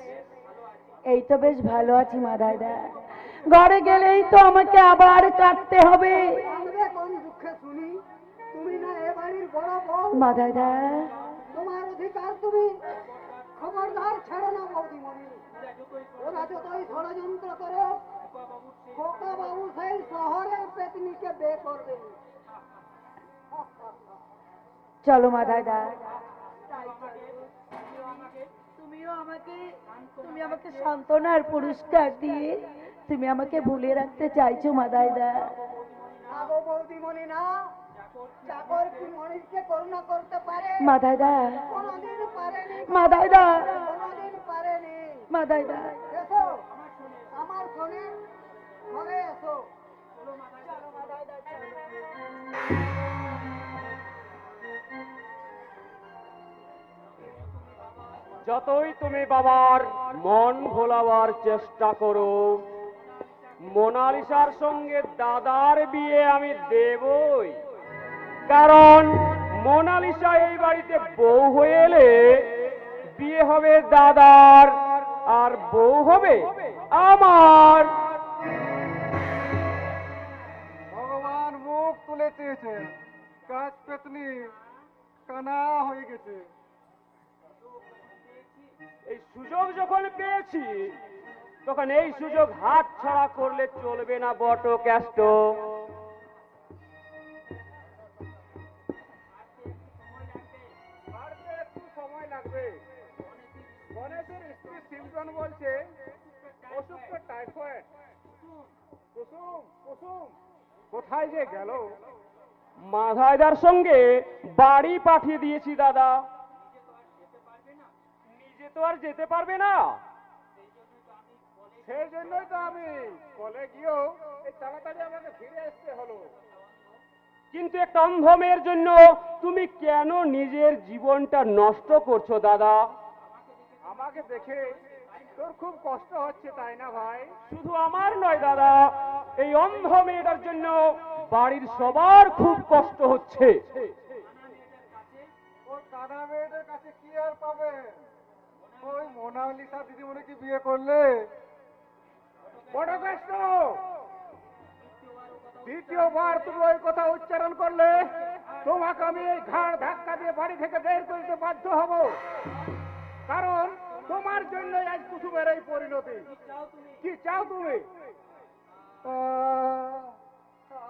এই তো বেশ ভালো আছি মাধাইদা ঘরে গেলেই তো আমাকে আবার কাটতে হবে কাঁদবে কোন দুঃখে শুনি? তুমি না এ বাড়ির বড় বউ, মাধাইদা তোমার অধিকার তুমি খবরদার ছেড়ো না বৌদিমণি। ওরা যতই ষড়যন্ত্র করো খোকা বাবু সেই শহরের পেতনিকে বে করবে। চলো মাধাইদা তুমি আমাকে সান্ত্বনার পুরস্কার দিয়ে তুমি আমাকে ভুলে রাখতে চাইছো মাদাইদা আগো বৌদিমণি না, চাকর কি মনিষকে করুণা করতে পারে? মাদাইদা কোনোদিন পারেনি, মাদাইদা কোনোদিন পারেনি। মাদাইদা এসো আমার সঙ্গে ঘরে এসো। যতই তুমি বাবার মন ভোলাবার চেষ্টা করো মোনালিসার সঙ্গে দাদার বিয়ে আমি দেবই, কারণ মোনালিসা এই বাড়িতে বউ হয়ে এলে বিয়ে হবে দাদার আর বউ হবে আমার। ভগবান মুখ তুলে চেয়েছেন, কাজ পেতনি কানা হয়ে গেছে। এই সুযোগ যখন পেয়েছি তখন এই সুযোগ হাত ছাড়া করলে চলবে না বট ক্যাস্ট। একটু সময় লাগবে। গণেশের স্ত্রী সিমটন বলছে অসুখটা টাইফয়েড। কুসুম কুসুম কোথায় যে গেল? মাধাইদার সঙ্গে বাড়ি পাঠিয়ে দিয়েছি দাদা, নিজে তো আর যেতে পারবে না। সেই জন্যই তো আমি কলে গিয়েও এই তাড়াতাড়ি আমাকে ফিরে আসতে হলো। কিন্তু একটা অন্ধ মেয়ের জন্য তুমি কেন নিজের জীবনটা নষ্ট করছো দাদা? আমাকে দেখে তোর খুব কষ্ট হচ্ছে তাই না ভাই? শুধু আমার নয় দাদা, এই অন্ধ মেয়েটার জন্য বাড়ির সবার খুব কষ্ট হচ্ছে। ওর কানা মেয়েদের কাছে কি আর পাবে? ওই মোনালিসা দিদিমণিকে বিয়ে করলে বড় কষ্ট। দ্বিতীয়বার তুমি ওই কথা উচ্চারণ করলে তোমাকে আমি এই ঘাড় ধাক্কা দিয়ে বাড়ি থেকে বের করতে বাধ্য হব, কারণ তোমার জন্য আজ কুসুমের এই পরিণতি। কি চাও তুমি?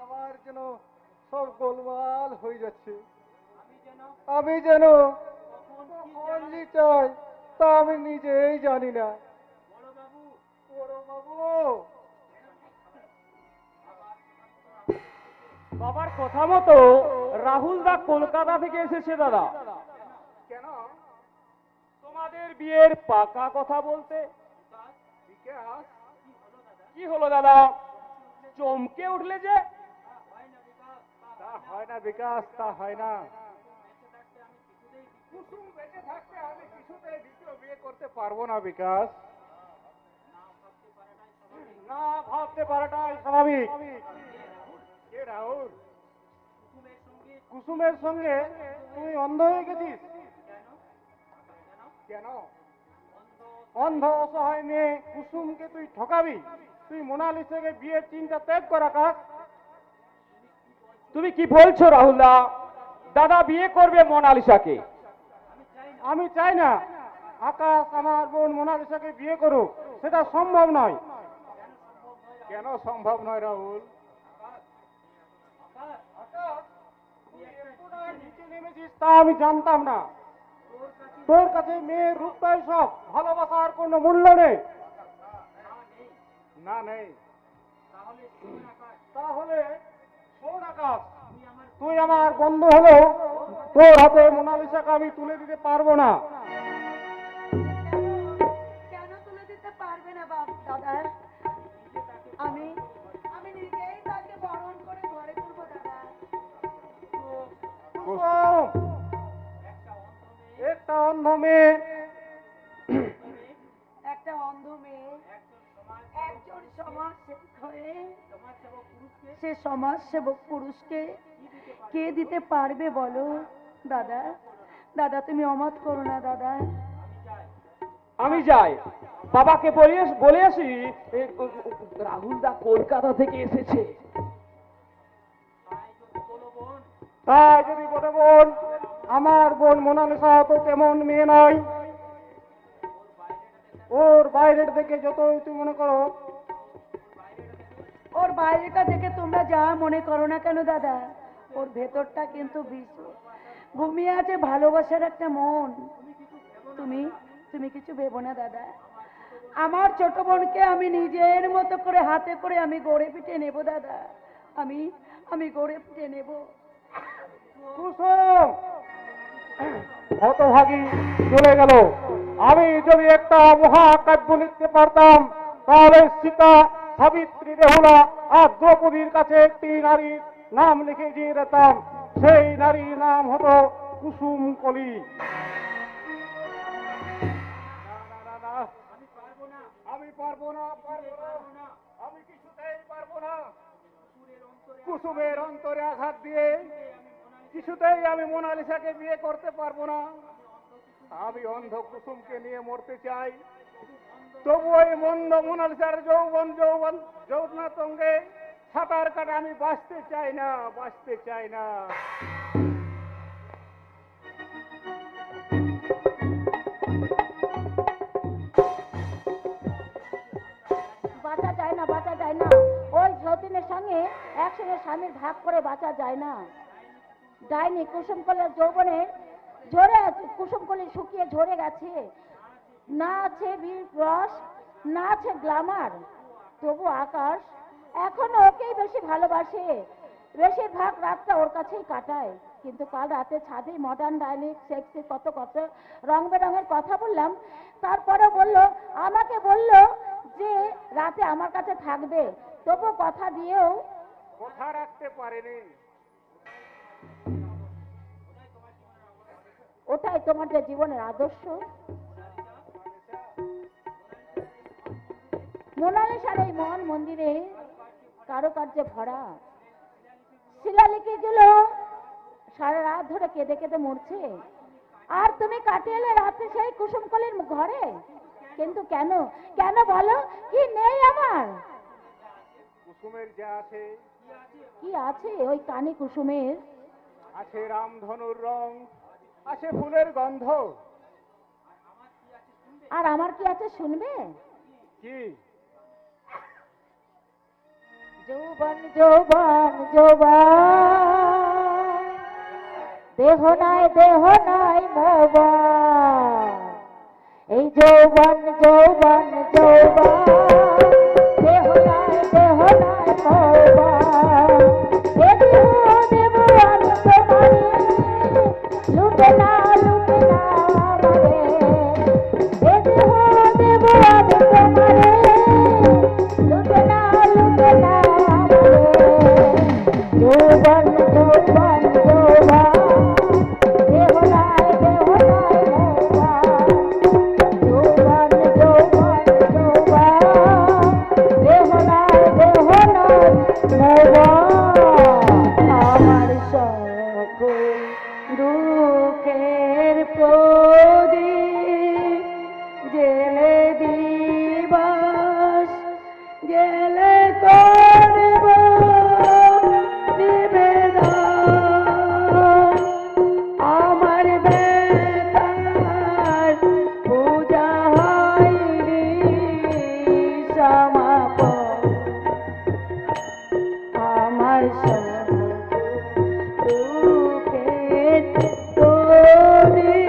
আমার যেন সব গোলমাল হয়ে যাচ্ছে। আমি যেন কখন কি চাই তা আমি নিজেই জানি না। বাবার কথা মতো রাহুল দা কলকাতা থেকে এসেছে দাদা। কেন? তোমাদের বিয়ের পাকা কথা বলতে। বিকাশ, কি হলো দাদা, চমকে উঠলে যে? তা হয় না বিকাশ, তা হয় না। কুসুম বেঁচে থাকতে আমি কিছুতেই দ্বিতীয় বিয়ে করতে পারবো না বিকাশ। না ভাবতে পারাটাই স্বাভাবিক। কে রাহুল? কুসুমের সঙ্গে তুই অন্ধ হয়ে গেছিস। কেন? অন্ধ অসহায় মেয়ে কুসুমকে তুই ঠকাবি? তুই মোনালিসাকে বিয়ের চিন্তা ত্যাগ কর আকাশ। তুমি কি বলছো রাহুল দা? দাদা বিয়ে করবে মোনালিসাকে? আমি চাই না আকাশ আমার বোন মোনালিসাকে বিয়ে করুক, সেটা সম্ভব নয়। কেন সম্ভব নয় রাহুল? নিচে নেমেছিস তা আমি জানতাম না। তোর কাছে মেয়ের রূপটাই সব, ভালোবাসার কোনো মূল্য নেই। না নেই। তাহলে শোন আকাশ, তুই আমার বন্ধু হলেও তোর হাতে মোনালিসাকে আমি তুলে দিতে পারবো না। কেন তুলে দিতে পারবে না দাদা? আমি আমি নিজেই তাকে বরণ করে ঘরে তুলবো দাদা। কুসুম, একটা অন্ধ মেয়ে একটা অন্ধ মেয়ে একজন সমাজসেবক হয়ে সে সমাজসেবক পুরুষকে কে দিতে পারবে বলো দাদা? দাদা তুমি অমত করো না দাদা। আমি যাই, বাবাকে বলে আসি রাহুল দা কলকাতা থেকে এসেছে। তাই যদি বলে বোন, আমার বোন মোনালিসা তো তেমন মেয়ে নয়। ওর বাইরের দেখে যতই তুই মনে করো, ওর বাইরেটা দেখে তোমরা যা মনে করো না কেন দাদা, ওর ভেতরটা কিন্তু ঘুমিয়ে আছে ভালোবাসার একটা মন। তুমি তুমি কিছু ভেবো না দাদা। আমার ছোট বোনকে আমি নিজের মতো করে হাতে করে আমি গড়ে পিঠে নেব দাদা। আমি আমি গড়ে পিঠে নেব। কুসুম হতভাগী চলে গেল। আমি যদি একটা মহাকাব্য লিখতে পারতাম, তাহলে সীতা, সাবিত্রী, রেহুলা আর দ্রৌপদীর কাছে একটি নারীর নাম লিখে দিয়ে যেতাম। সেই নারীর নাম হতো কুসুম কলি। আমি পারবো না, আমি কিছুতেই পারবো না। কুসুমের অন্তরে আঘাত দিয়ে কিছুতেই আমি মোনালিসাকে বিয়ে করতে পারবো না। আমি অন্ধ কুসুমকে নিয়ে মরতে চাই, তবু ওই মন্দ মোনালিসার যৌবনা সঙ্গে সাঁতার কাটা আমি বাঁচতে চাই না, বাঁচতে চাই না। বাঁচা যায় না, বাঁচা যায় না। ওই সতীনের সঙ্গে একসঙ্গে স্বামীর ভাগ করে বাঁচা যায় না। ডাইনি কুসুমকলের যৌবনে ঝরে আছে, কুসুমকলি শুকিয়ে ঝরে গেছে। না আছে বীর রস, না আছে গ্ল্যামার, তবু আকাশ এখনো ওকেই বেশি ভালোবাসে। বেশিরভাগ রাতটা ওর কাছেই কাটায়। কিন্তু কাল রাতে ছাদে মডার্ন ডায়ালিক সেক্সি কত কত রং বেরঙের কথা বললাম, তারপরে আমাকে বলল যে রাতে আমার কাছে থাকবে। তবু কথা দিয়েও কথা রাখতে পারেনি। ওটাই তোমাদের জীবনের আদর্শ। মোনালিসার এই মহান মন্দিরে কারুকার্যে ভরা। শিলালিপিগুলো সারা রাত ধরে কেঁদে কেঁদে মরছে, আর তুমি কাটিয়ে এলে রাতে সেই কুসুমকলির ঘরে। কিন্তু কেন, কেন বলো? কি নেই আমার? কুসুমের যা আছে, কি আছে ওই কানে কুসুমের? আছে রামধনুর রং, আছে ফুলের গন্ধ। আর আমার কি আছে শুনবে? কি? যৌবন যৌবন যৌবন, দেহ নাই মোবন। এই যৌবন যৌবন যৌবন, আকুল দুঃখের প্রদীপ জেলে দিবস জেলে করব নিবেদন আমার ব্যথার পূজা হয়নি সমাপন আমার দুঃখের প্রদীপ।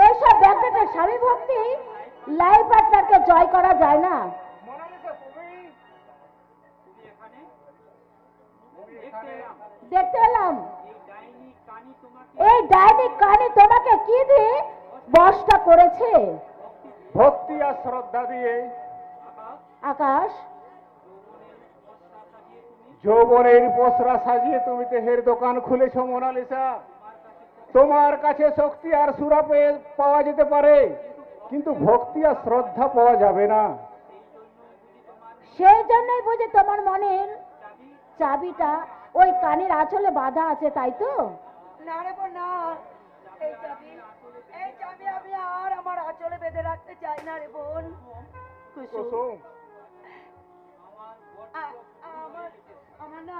এইসব ব্যাকডেটের স্বামী ভক্তি লাইফ পার্টনারকে জয় করা যায় না। দেখতে এলাম এই ডাইনি কানি তোমাকে কি দিয়ে বশটা করেছে? ভক্তি আর শ্রদ্ধা দিয়ে। আকাশ, যৌবনের পসরা সাজিয়ে তুমি দেহের দোকান খুলেছ মোনালিসা। তোমার কাছে শক্তি আর সুরা পাওয়া যেতে পারে, কিন্তু ভক্তি আর শ্রদ্ধা পাওয়া যাবে না। সেই জন্যই বুঝি তোমার মনের চাবিটা ওই কানের আঁচলে বাঁধা আছে, তাই তো? না রে বোন, না, এই চাবি আমি আর আমার আঁচলে বেঁধে রাখতে চাই না রে বোন। কুসুম, আমার না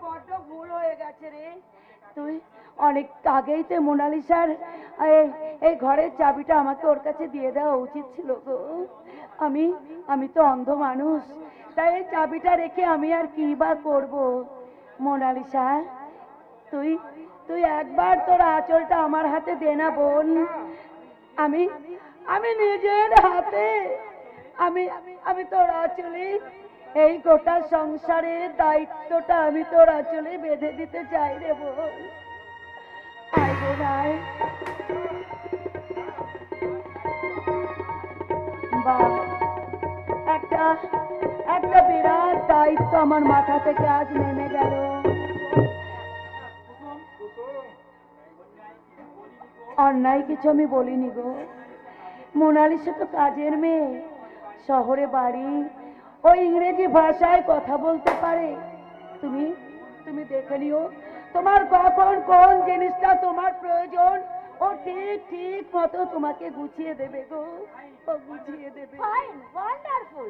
বড্ড ভুল হয়ে গেছে রে। তুই অনেক আগেই তো মোনালিসার এই ঘরের চাবিটা আমাকে ওর কাছে দিয়ে দেওয়া উচিত ছিল গো। আমি তো অন্ধ মানুষ, তাই এই চাবিটা রেখে আমি আর কি বা করব। মোনালিসা, তুই একবার তোর আঁচলটা আমার হাতে দে না বোন। আমি নিজের হাতে আমি তোর আঁচলে এই গোটা সংসারের দায়িত্বটা আমি তোর আঁচলে বেঁধে দিতে চাই রে বোন। আয় বোন আয়। বাহ, একটা বিরাট দায়িত্ব আমার মাথা থেকে আজ নেমে গেল। অন্যায় কিছু আমি বলিনি গো। মোনালিসা তো কাজের মেয়ে, শহরে বাড়ি, ও ইংরেজি ভাষায় কথা বলতে পারে। তুমি দেখে নিও তোমার কখন কোন জিনিসটা তোমার প্রয়োজন, ও ঠিক মতো তোমাকে গুছিয়ে দেবে গো, ও গুছিয়ে দেবে। ফাইন, ওয়ান্ডারফুল,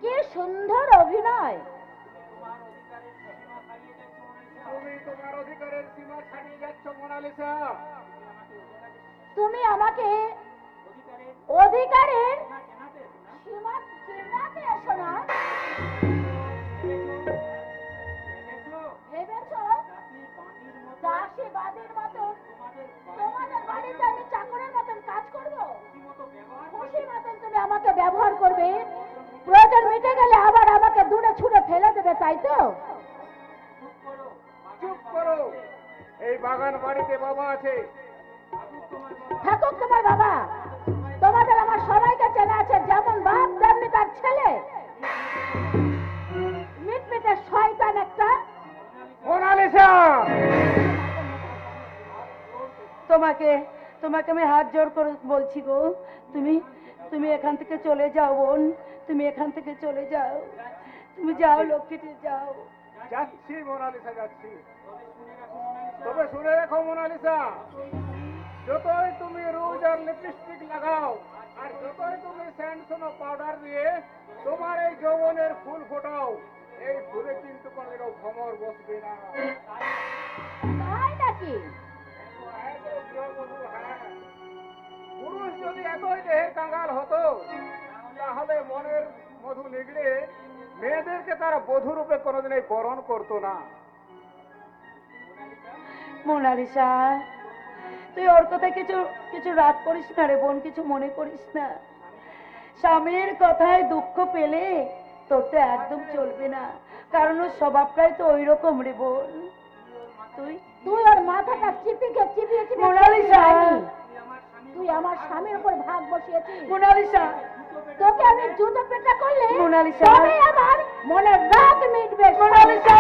কি সুন্দর অভিনয়। তুমি তোমার অধিকারের সীমা ছাড়িয়ে যাচ্ছ মোনালিসা। তুমি আমাকে অধিকারের সীমা চেনাতে এসো না। ভেবেছো দাসী বাদীর মতন তোমাদের বাড়িতে আমি চাকরের মতন কাজ করব? খুশি মতন তুমি আমাকে ব্যবহার করবে, প্রয়োজন মিটে গেলে আবার আমাকে দূরে ছুঁড়ে ফেলে দেবে, তাই তো? চুপ করো, এই বাগান বাড়িতে বাবা আছে। থাকুক তোমার বাবা, তোমাদের আমার সবাইকে চেনা আছে, যেমন বাপ তেমনি তার ছেলে। মিটমিটে শয়তান একটা। মোনালিসা, তোমাকে আমি হাত জোর করে বলছি গো, তুমি এখান থেকে চলে যাও বোন, তুমি এখান থেকে চলে যাও, তুমি যাও লক্ষ্মীটি যাও। যাচ্ছি মোনালিসা, যাচ্ছি। তবে শুনে রেখো মোনালিসা, যতই তুমি রোজ আর লিপস্টিক লাগাও, আর যতই তুমি স্যান্ডসোনো পাউডার দিয়ে তোমার এই যৌবনের ফুল ফোটাও, এই ফুলে কিন্তু কোনোদিনও ভ্রমর বসবে না। তাই নাকি? পুরুষ যদি এতই দেহের কাঙ্গাল হতো, তাহলে মনের মধু নিগড়ে মেয়েদেরকে তারা বধূরূপে কোনোদিন বরণ করতো না। মোনালিসা, তুই ওর কথা কিছু রাগ করিস না রে বোন, কিছু মনে করিস না। স্বামীর কথায় দুঃখ পেলে তোর তো একদম চলবে না, কারণ ওর স্বভাবটাই তো ওই রকম রে বোন। তুই ওর মাথাটা চিপিয়ে মোনালিসা, তুই আমার স্বামীর উপর ভাগ বসিয়েছিস মোনালিসা। তোকে আমি জুতো পেটা করলে মোনালিসা তবেই আমার মনের রাগ মিটবে মোনালিসা।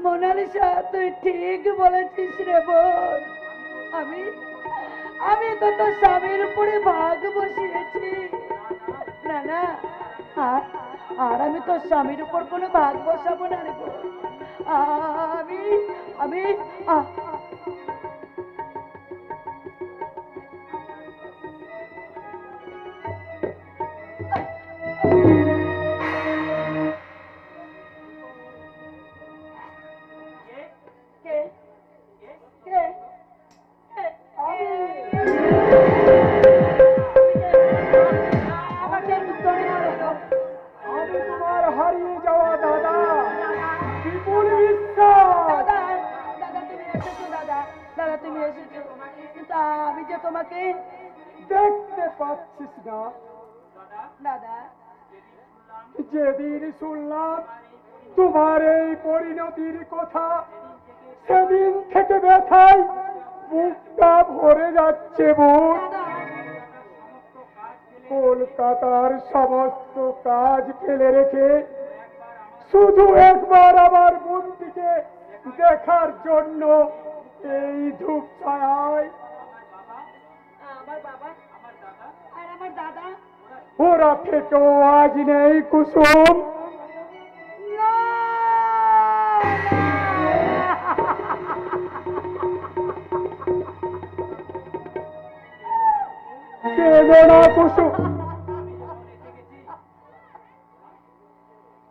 মোনালিসা, তুই ঠিক বলেছিস রে বোন। আমি আমি তো তোর স্বামীর উপরে ভাগ বসিয়েছি। না না, আর আর আমি তোর স্বামীর উপর কোনো ভাগ বসাবো না রে গো। আমি আমি কে কে আমাকে ধরে না রেখো। আমি তোমার হারিয়ে যাওয়া দাদা বিপুল বিশ্বাস। দাদা দাদা তুমি এসেছো, দাদা দাদা তুমি এসেছো। তা আমি যে তোমাকে দেখতে পাচ্ছিস না? দাদা যেদিন শুনলাম তোমার এই পরিণতির কথা, সেদিন থেকে ব্যথায় বুকটা ভরে যাচ্ছে। বুক কলকাতার সমস্ত কাজ ফেলে রেখে শুধু একবার আমার বন্ধুকে দেখার জন্য এই ধূপ ছায়ায় আমার বাবা আর আমার দাদা ওরা থেকেও আজ নেই কুসুম। কেঁদো না কুসুম,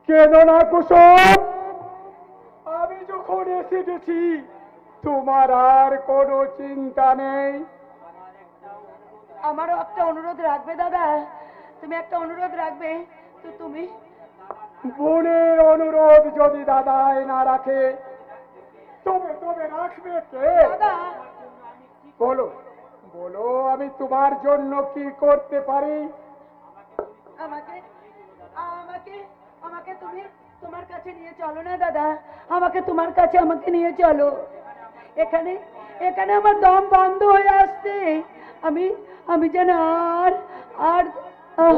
কেঁদো না কুসুম। আমি যখন এসে গেছি তোমার আর কোনো চিন্তা নেই। আমারও একটা অনুরোধ রাখবে দাদা, তুমি একটা অনুরোধ রাখবে তো তুমি। বোনের অনুরোধ যদি দাদাই না রাখে তবে তবে রাখবে কে? দাদা বলো বলো, আমি তোমার জন্য কি করতে পারি? আমাকে আমাকে আমাকে তুমি তোমার কাছে নিয়ে চলো না দাদা, আমাকে তোমার কাছে আমাকে নিয়ে চলো। এখানে এখানে আমার দম বন্ধ হয়ে আসছে। আমি আমি যেন আর আর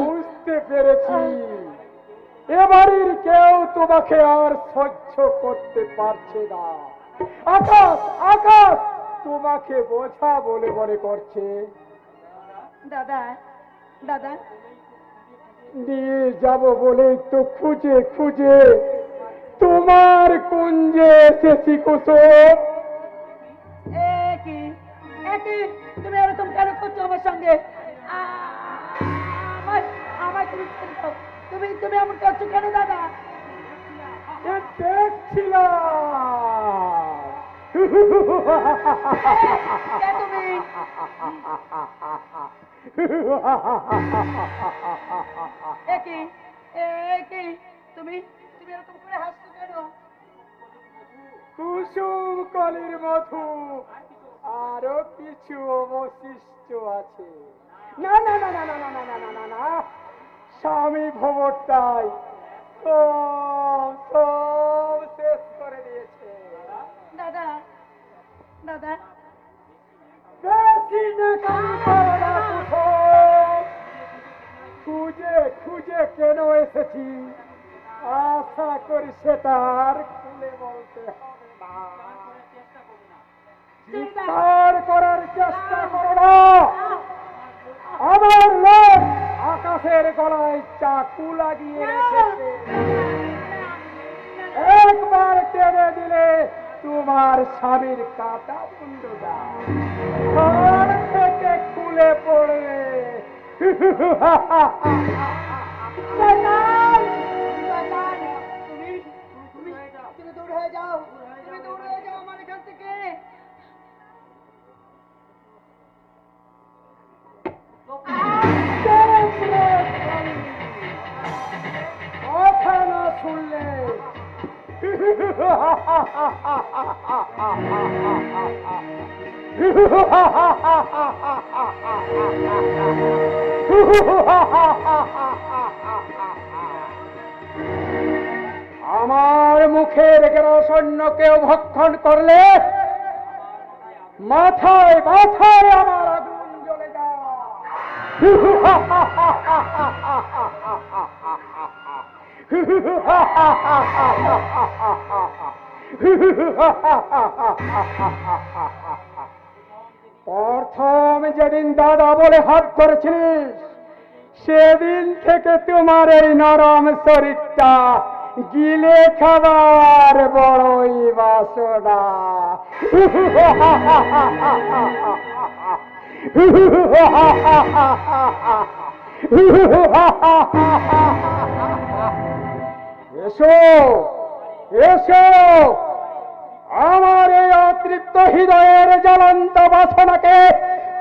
বুঝতে পেরেছি, এবাড়ির কেউ তোমাকে আর সহ্য করতে পারছে না। আকাশ আকাশ তোমাকে বোঝা বলে মনে করছে। দাদা দাদা নিয়ে যাব বলে তো খুঁজে খুঁজে তোমার কুঞ্জে এসেছি কুসুম। কি তুমি এরকম কেন করছো আমার সঙ্গে? আমার আমার তুমি ছেড়ে দাও। তুমি তুমি এমন করছো কেন দাদা? এ দেখছিলাম কে তুমি? কি তুমি তুমি এরকম করে হাসছো কেন? কুসুম কলির মধু আরো কিছু অবশিষ্ট আছে। না না না না না না না না না না না, স্বামী ভবরটাই সব সব শেষ করে দিয়েছে। দাদা দাদা বেশি নেকামি করো না কুসুম। খুঁজে খুঁজে কেন এসেছি আশা করি সেটা আর খুলে বলতে হবে না। চিৎকার করার চেষ্টা করো না। আমার লোক আকাশের গলায় চাকু লাগিয়ে রেখেছে। একবার টেনে দিলে তোমার স্বামীর কাটা মুন্ডু ঘর থেকে খুলে পড়বে। তুমি দূর হয়ে যাও, তুমি দূর হয়ে যাও আমার এখান থেকে। কথা না শুনলে আমার মুখের গ্রাসন্য কেউ ভক্ষণ করলে মাথায় মাথায় আমার আগুন জ্বলে যায়। প্রথম যেদিন দাদা বলে হাত ধরেছিলিস সেদিন থেকে তোমার এই নরম শরীরটা গিলে খাবার বড়ই বাসনা। এসো এসো, আমার এই অতৃপ্ত হৃদয়ের জ্বলন্ত বাসনাকে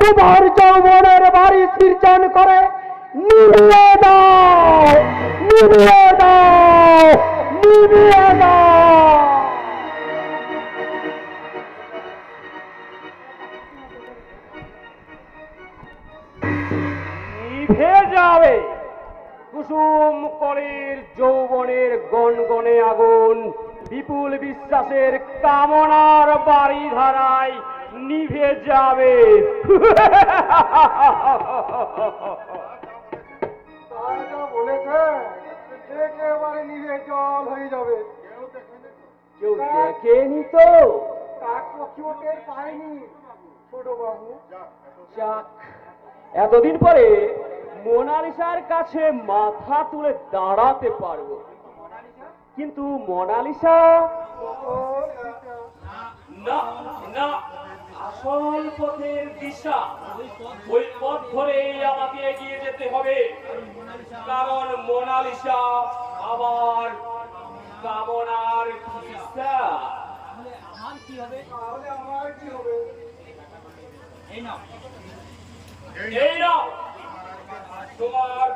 তোমার যৌবনের বাড়ি সৃজন করে নিভিয়ে দাও, নিভিয়ে দাও, নিভিয়ে দাও। নিভে যাবে কুসুম কলির যৌবনের গনগনে আগুন, বিপুল বিশ্বাসের কামনার বাড়ি ধারায় নিভে যাবে। বলেছে একেবারে নিজে জল হয়ে যাবে। কেউ দেখেনি তো? কাক পক্ষীও টের পায়নি ছোট বাবু। যাক, এতদিন পরে মোনালিসার কাছে মাথা তুলে দাঁড়াতে পারবো। কিন্তু মোনালিসা না, না, আসল পথের দিশা ওই পথ ধরেই আমাকে এগিয়ে যেতে হবে, কারণ মোনালিসা আবার কামনার দিশা। তাহলে আমার কি হবে? এই নাও তোমার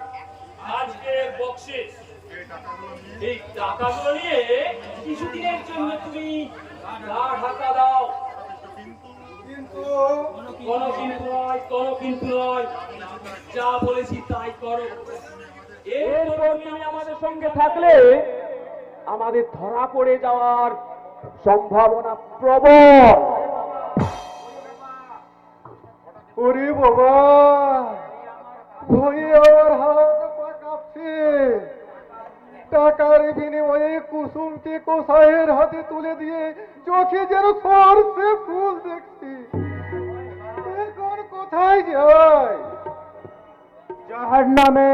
আজকের বকশিস। এই টাকাগুলো নিয়ে কিছুদিনের জন্য তুমি গা ঢাকা দাও। কিন্তু কোনো কিন্তু নয়, কোনো কিন্তু নয়, যা বলেছি তাই করো। এরপর তুমি আমাদের সঙ্গে থাকলে আমাদের ধরা পড়ে যাওয়ার সম্ভাবনা প্রবল। ওরে বাবা, ভয়ে আমার হাত পা কাঁপছে। টাকার বিনিময়ে কুসুমকে কোষায়ের হাতে তুলে দিয়ে চোখে যেন সরষে ফুল দেখছি। এখন কোথায় যাই? জাহান্নামে।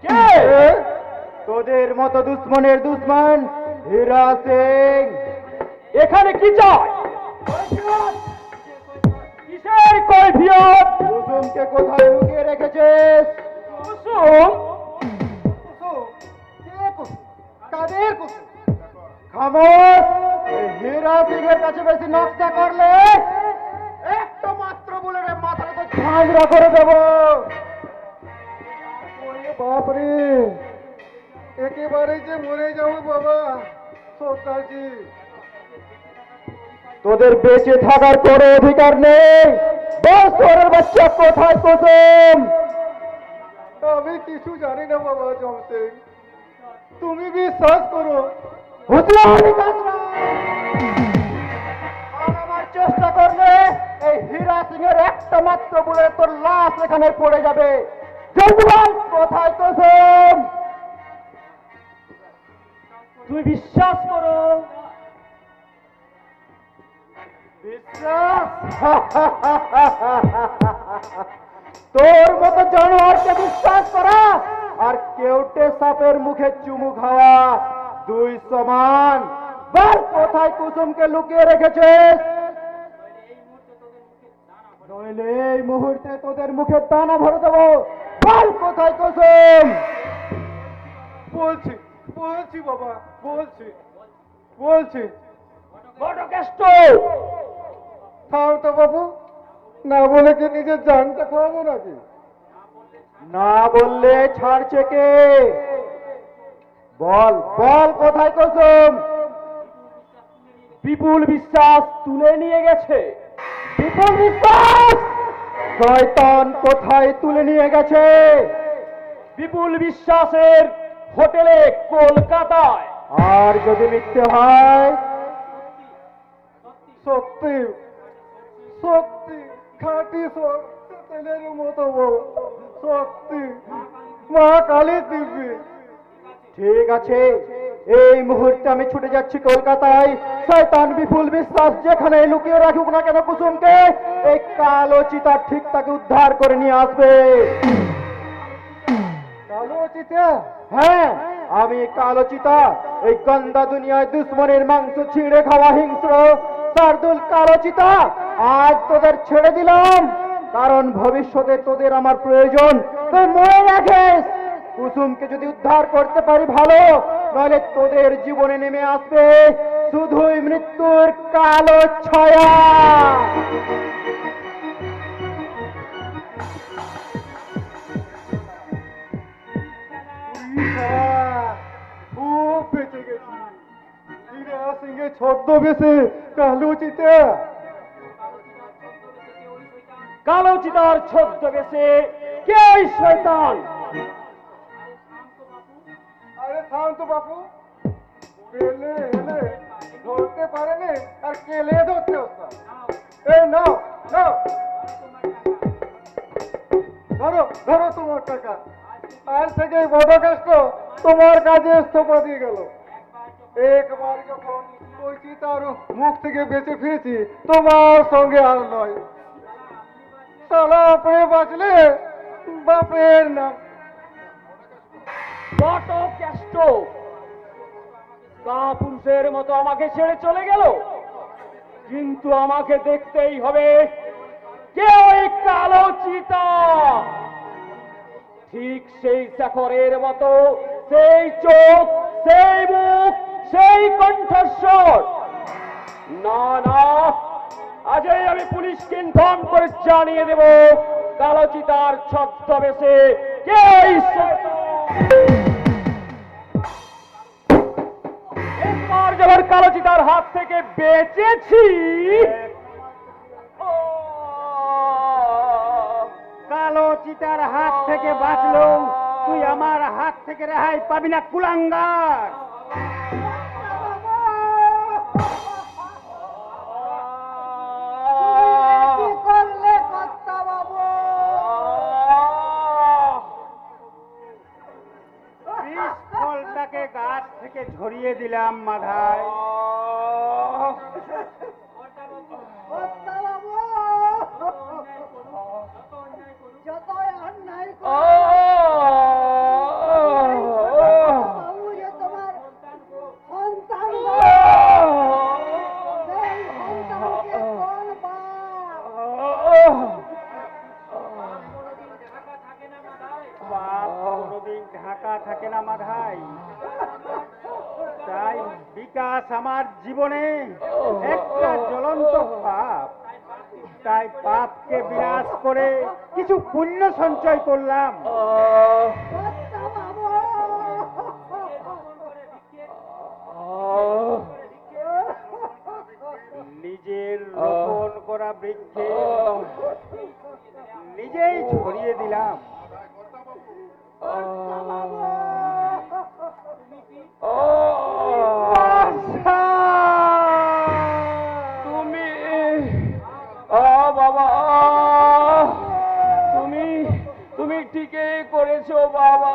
কে? তোদের মতো দুশ্মনের দুশ্মন হীরা সিং এখানে কি চাই? কিসের কৈফিয়ত? কুসুমকে কোথায় লুকিয়ে রেখেছিস? কুসুম? কুসুম? কে কুসুম? কাদের কুসুম? খামোশ! এই হীরা সিং এর কাছে বেশি নকশা করলে একটা মাত্র বলে রে মাথাটা তো ঝাঁঝরা করে দেবো। ওরে বাপরে, একেবারে যে মরে যাবো বাবা সর্দারজি। তোদের বেঁচে থাকার কোনো অধিকার নেই। বছরের বাচ্চা কোথায় কুসুম? আমি কিছু জানি না বাবা জমসিং, তুমি বিশ্বাস করো। হুঁশিয়ারি কাজরা! আর আমার চেষ্টা করলে এই হীরা সিং এর একটা মাত্র বলে তোর লাশ এখানে পড়ে যাবে। জলদি বল, কোথায় কুসুম? তুমি বিশ্বাস করো? বিশ্বাস? তোর মতো জানোয়ারকে বিশ্বাস করা আর কেউটে সাপের মুখে চুমু খাওয়া দুই সমান। বল, কোথায় কুসুমকে লুকিয়ে রেখেছিস? নইলে এই মুহূর্তে তোদের মুখে দানা ভরে দেবো। বল, কোথায় কুসুম? বলছি বলছি বাবা, বলছি বলছি। বটকেষ্ট! থাম তো বাবু, না বলে কি নিজের জানটা খাওয়াবো নাকি? না বললে ছাড়ছে কে? বল বল, কোথায় কুসুম? বিপুল বিশ্বাস তুলে নিয়ে গেছে। বিপুল বিশ্বাস? শয়তান কোথায় তুলে নিয়ে গেছে? বিপুল বিশ্বাসের হোটেলে কলকাতায়। আর যদি মিথ্যে হয়? সত্যি সত্যি, খাঁটি সত্যি তেলের মতো বউ, সত্যি মা কালী দিব্যি। ঠিক আছে, এই মুহূর্তে আমি ছুটে যাচ্ছি কলকাতায়। শয়তান বিপুল বিশ্বাস যেখানে লুকিয়ে রাখুক না কেন কুসুমকে, এই কালো চিতা ঠিক তাকে উদ্ধার করে নিয়ে আসবে। কালো চিতা? হ্যাঁ, আমি কালো চিতা, এই গন্দা দুনিয়ায় দুশ্মনের মাংস ছিঁড়ে খাওয়া হিংস্র শার্দুল কালো চিতা আজ তোদের ছেড়ে দিলাম, কারণ ভবিষ্যতে তোদের আমার প্রয়োজন। তুই মনে রাখিস, কুসুমকে যদি উদ্ধার করতে পারি ভালো, নইলে তোদের জীবনে নেমে আসবে শুধুই মৃত্যুর কালো ছায়া। খুব বেঁচে গেছি সিংহে ছদ্মবেশে কালো চিতা। কালো চিতার ছদ্মবেশে কে ওই শয়তান? আরে থাম তো বাপু, পেলে হেলে ধরতে পারেনি আর কেলে ধরতে হতো। এই নাও নাও, ধরো ধরো তোমার টাকা। আজ থেকে এই বদকাষ্ট তোমার কাজে স্তফা দিয়ে গেল। একবার যখন ওই চিতার মুখ থেকে বেঁচে ফিরেছি, তোমার সঙ্গে আর নয়। সালা আপনি বাঁচলে বাপের নাম। বটকেষ্ট কাপুরুষের মতো আমাকে ছেড়ে চলে গেল, কিন্তু আমাকে দেখতেই হবে কে ওই কালো চিতা। ঠিক সেই শেখরের মতো, সেই চোখ, সেই মুখ, সেই কণ্ঠস্বর। না না, আজই আমি পুলিশকে ইনফর্ম করে জানিয়ে দেব কালো চিতার ছদ্মবেশে কে ওই শয়তান। একবার যখন কালো চিতার হাত থেকে বেঁচেছি, কালো চিতার হাত থেকে বাঁচলো, তুই আমার হাত থেকে রেহাই পাবি না কুলাঙ্গার। কি করলে কর্তা বাবু? ফলটাকে গাছ থেকে ঝরিয়ে দিলাম মাথায়। কর্তা বাবু, যতই অন্যায় করো, বাবু যে তোমার সন্তান, সেই সন্তানকে বলবা। বাপ কোনোদিন ঢাকা থাকে না মাথায়। তাই বিকাশ আমার জীবনে একটা জ্বলন্ত পাপ। তাই পাপকে বিনাশ করে কিছু পুণ্য সঞ্চয় করলাম। কর্তা বাবু, নিজের রোপণ করা বৃক্ষে নিজেই ছড়িয়ে দিলাম। তুমি বাবা, তুমি ঠিকই করেছো বাবা।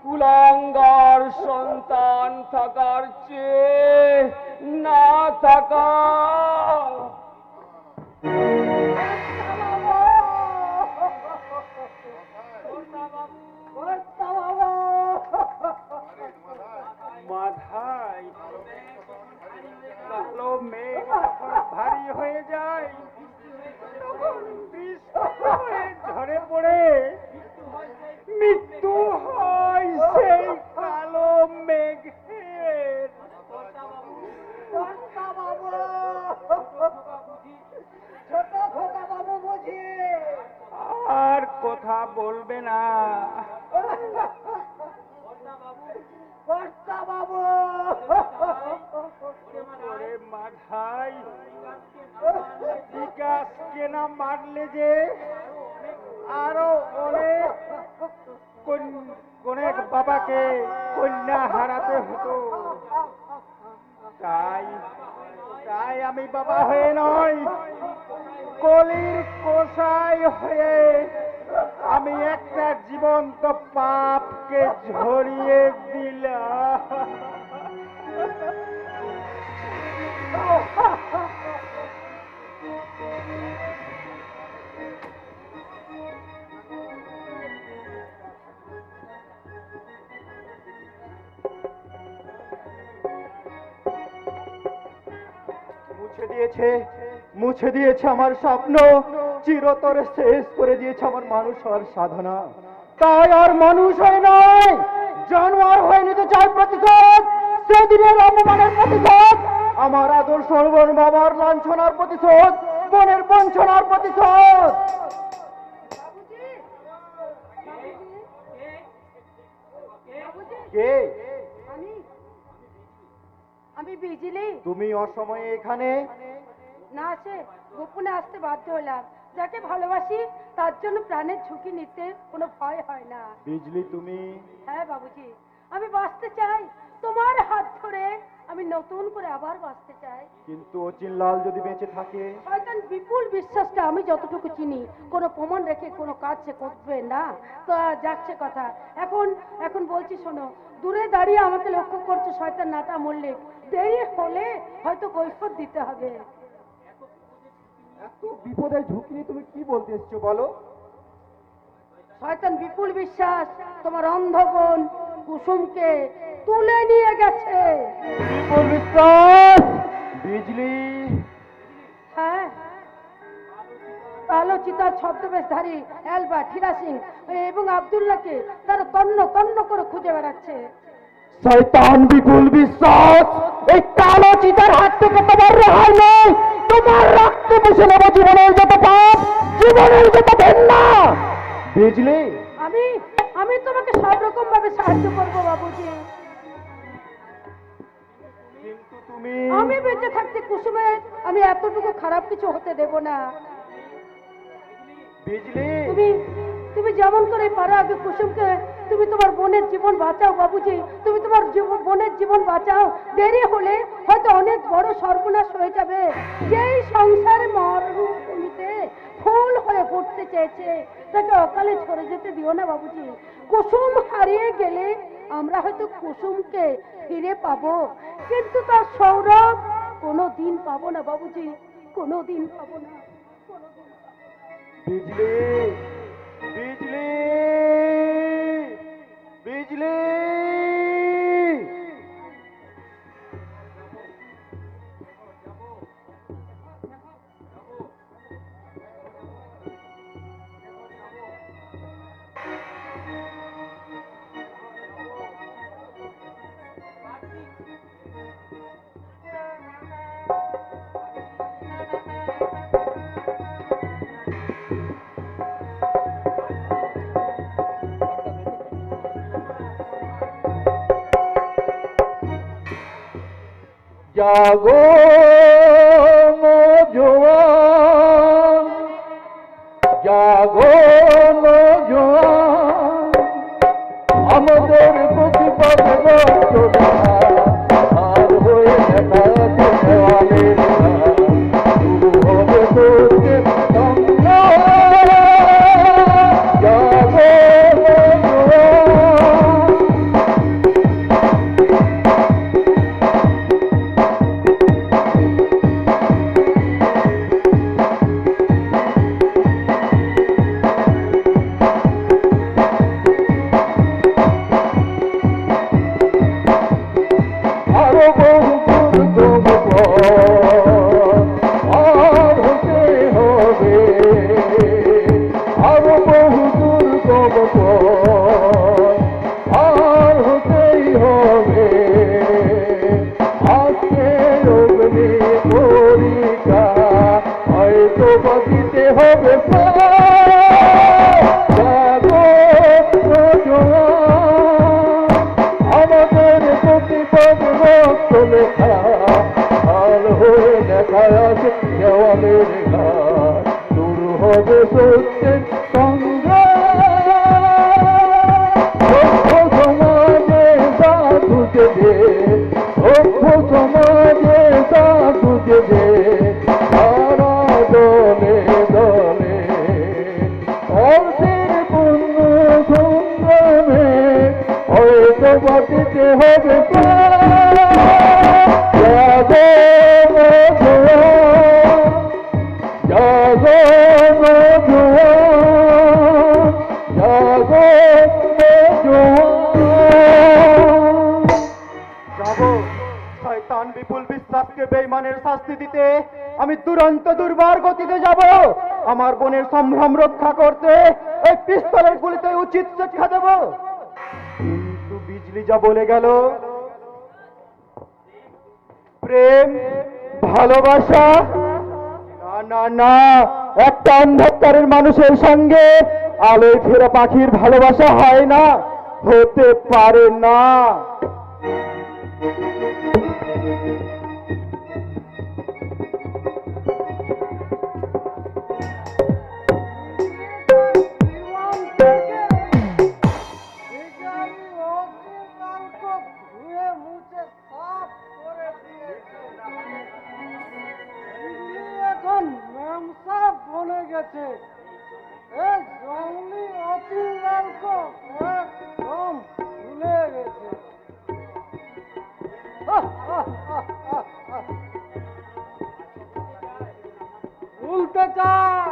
কুলাঙ্গার সন্তান থাকার চেয়ে না থাকা। মাথায় কালো মেঘ যখন ভারী হয়ে যায়, তখন বৃষ্টি হয়ে ঝরে পড়ে মৃত্যু হয় সেই কালো মেঘের। কর্তা বাবু, ছোট খোকা বাবু বুঝি। আর কথা বলবে না। কর্তা বাবু, ওরে মাথায় বিকাশকে না মারলে যে আরো অনেক বাবাকে কন্যা হারাতে হতো। তাই আমি বাবা হয়ে নয়, কলির কসাই হয়ে আমি একটা জীবন্ত পাপকে ঝরিয়ে দিলাম। মুছে দিয়েছে আমার স্বপ্ন, চিরতরে শেষ করে দিয়েছে আমার মানুষ হওয়ার সাধনা। তাই আর মানুষ হয় নয়, জানোয়ার হয়ে নিতে চাই প্রতিশোধ, সেদিনের অপমানের প্রতিশোধ, আমার আদর্শ বোন বাবার লাঞ্ছনার প্রতিশোধ, বোনের বঞ্চনার প্রতিশোধ। কে? আমি বিজলি। তুমি অসময়ে এখানে? না আসে গোপনে আসতে বাধ্য হলাম। যাকে ভালোবাসি তার জন্য প্রাণের ঝুঁকি নিতে কোনো ভয় হয় না। বিজলি তুমি? হ্যাঁ বাবুজি, আমি বাঁচতে চাই তোমার হাত ধরে, আমি নতুন করে আবার বাঁচতে চাই। কিন্তু অচিনলাল যদি বেঁচে থাকে? শয়তান বিপুল বিশ্বাসটা আমি যতটুকু চিনি, কোনো প্রমাণ রেখে কোনো কাজ সে করবে না। তো যাচ্ছে কথা, এখন বলছি শোনো, দূরে দাঁড়িয়ে আমাকে লক্ষ্য করছে শয়তান নাটা মল্লিক, দেরি হলে হয়তো কৈফিয়ত দিতে হবে। এত বিপদের ঝুঁকি নিয়ে তুমি কি বলতে এসছো বলো? শয়তান বিপুল বিশ্বাস তোমার অন্ধবোন কুসুমকে তুলে নিয়ে গেছে। বিপুল বিশ্বাস? বিজলি? হ্যাঁ, কালো চিতার ছদ্মবেশধারী অ্যালবার্ট, হীরা সিং এবং আব্দুল্লাহকে তারা তন্ন তন্ন করে খুঁজে বেড়াচ্ছে। শয়তান বিপুল বিশ্বাস, এই কালো চিতার হাত থেকে তোমার রেহাই নেই। তোমার রক্তে মুছে নেব জীবনের যত পাপ, জীবনের যত ঘৃণা। বিজলি? আমি তোমাকে সব রকম ভাবে সাহায্য করবো বাবুজি। কিন্তু তুমি? আমি বেঁচে থাকতে কুসুমের আমি এতটুকু খারাপ কিছু হতে দেব না। বিজলি? তুমি যেমন করে পারো আগে কুসুমকে, তুমি তোমার বোনের জীবন বাঁচাও বাবুজি, তুমি তোমার বোনের জীবন বাঁচাও। দেরি হলে হয়তো অনেক বড় সর্বনাশ হয়ে যাবে। যেই সংসারে মরুভূমিতে ফুল হয়ে ফুটতে চেয়েছে তাকে অকালে ঝরে যেতে দিও না বাবুজি। কুসুম হারিয়ে গেলে আমরা হয়তো কুসুমকে ফিরে পাবো, কিন্তু তার সৌরভ কোনোদিন পাবো না বাবুজি, কোনোদিন পাবো না। বিজলি? বিজলি? বিজলি? জাগো নওজোয়ান, জাগো নওজোয়ান, আমাদের প্রতিপদ রচনা আর হয়ে দেখা দেওয়ালের শুরু হবে তোদের সংগ্রাম। জাগো শয়তান বিপুল বিশ্বাস আজকে বেঈমানের শাস্তি দিতে আমি দুরন্ত দুর্বার গতিতে যাব। আমার বোনের সম্ভ্রম রক্ষা করতে এই পিস্তলের গুলিতে উচিত শিক্ষা দেব। কিন্তু বিজলি যা বলে গেল, প্রেম ভালোবাসা, না না না, একটা অন্ধকারের মানুষের সঙ্গে আলোয় ফেরা পাখির ভালোবাসা হয় না, হতে পারে না। জীবন থেকে ভিখারি অচিলালকে ধুয়ে মুছে সাফ করে দিয়েছে। বিজলি এখন মেমসাহ বনে গেছে। এই জঙ্গলি অচিলালকে একদম ভুলে গেছে। ভুলতে চাই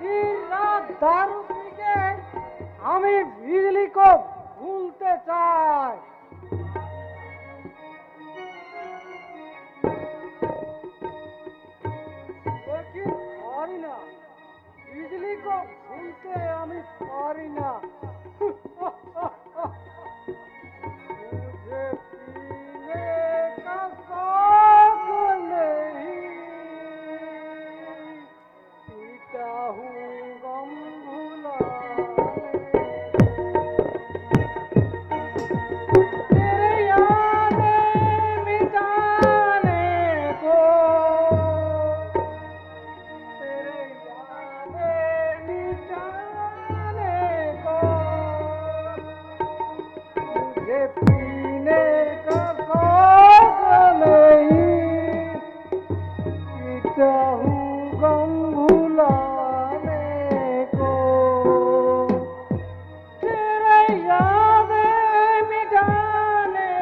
দিন রাত দারু পিকে আমি বিজলি को ভুলতে চাই। लेकिन पारी ना, बिजली को भूलते আমি पारी ना। मुझे पीने का शौक नहीं, पीता हूँ गम भुलाने। तेरे यादें मिटाने को, तेरे यादें मिटाने को, मुझे पीने का शौक नहीं, पीता हूँ गम भुलाने को। तेरे यादें मिटाने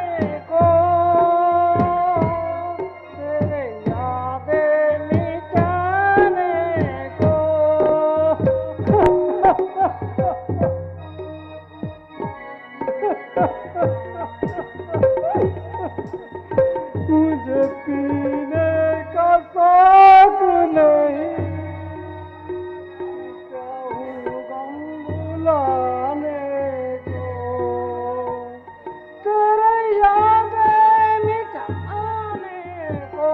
को, तेरे यादें मिटाने को। मुझे पीने का शौक नहीं, पीता हूँ गम भुलाने को। तेरे यादें मिटाने को,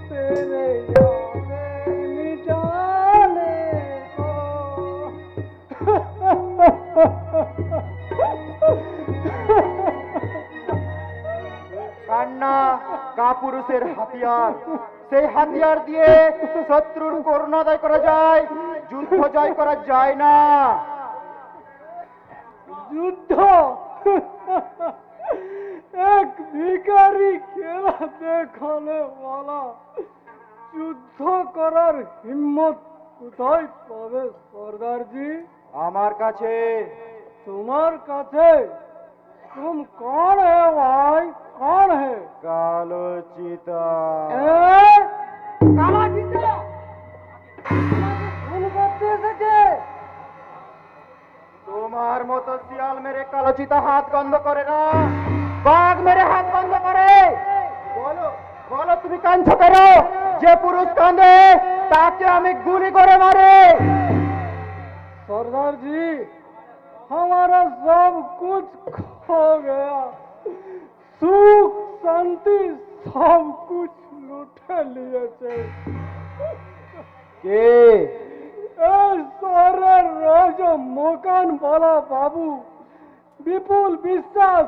तेरे यादें मिटाने को। কান্না কাপুরুষের হাতিয়ার, সেই হাতিয়ার দিয়ে শত্রুর করুণ আদায় করা যায়, যুদ্ধ জয় করা যায় না। যুদ্ধ এক ভিখারি খেলা দেখানে वाला যুদ্ধ করার হিম্মত কোথায় পাবে সর্দারজি? আমার কাছে। তোমার কাছে? तुम कौन है भाई, कौन है? কালো চিতা। কালা জিতে খুন করতে এসেছে। তোমার মতো শিয়াল মেরে কালো চিতা হাত বন্ধ করে না, বাঘ মেরে হাত বন্ধ করে। বলো বলো, তুমি কাঁদছো কেন? যে পুরুষ কাঁদে তাকে আমি গুলি করে মারি। सरदार जी, हमारा सब कुछ खो गया, सुख शांति सब कुछ लूटे लिए थे। কে? सारे राज मकान वाला बाबू विपुल विश्वास,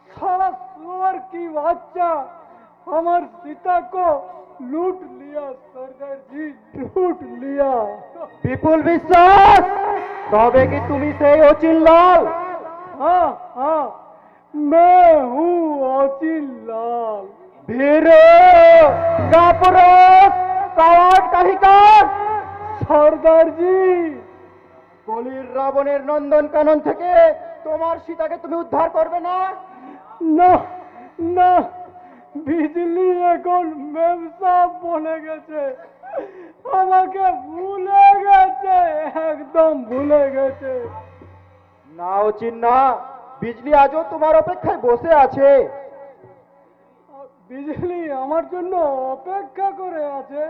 सारा सुअर की बच्चा हमार सीता को लूट लिया सरदार जी, लूट लिया। বিপুল বিশ্বাস, তবে কি তুমি সেই অচিনলাল? हाँ हाँ, मैं हूँ अचिल लाल। বীর কাপুরুষ কাওয়ার্ড কাহিকার। सरदार जी, কলির রাবণের নন্দন কানন থেকে তোমার সীতাকে তুমি উদ্ধার করবে না? না না, বিজলি এখন মেমসা বনে গেছে, আমাকে ভুলে গেছে, একদম ভুলে গেছে। না অচিন না, বিজলি আজও তোমার অপেক্ষায় বসে আছে। বিজলি আমার জন্য অপেক্ষা করে আছে।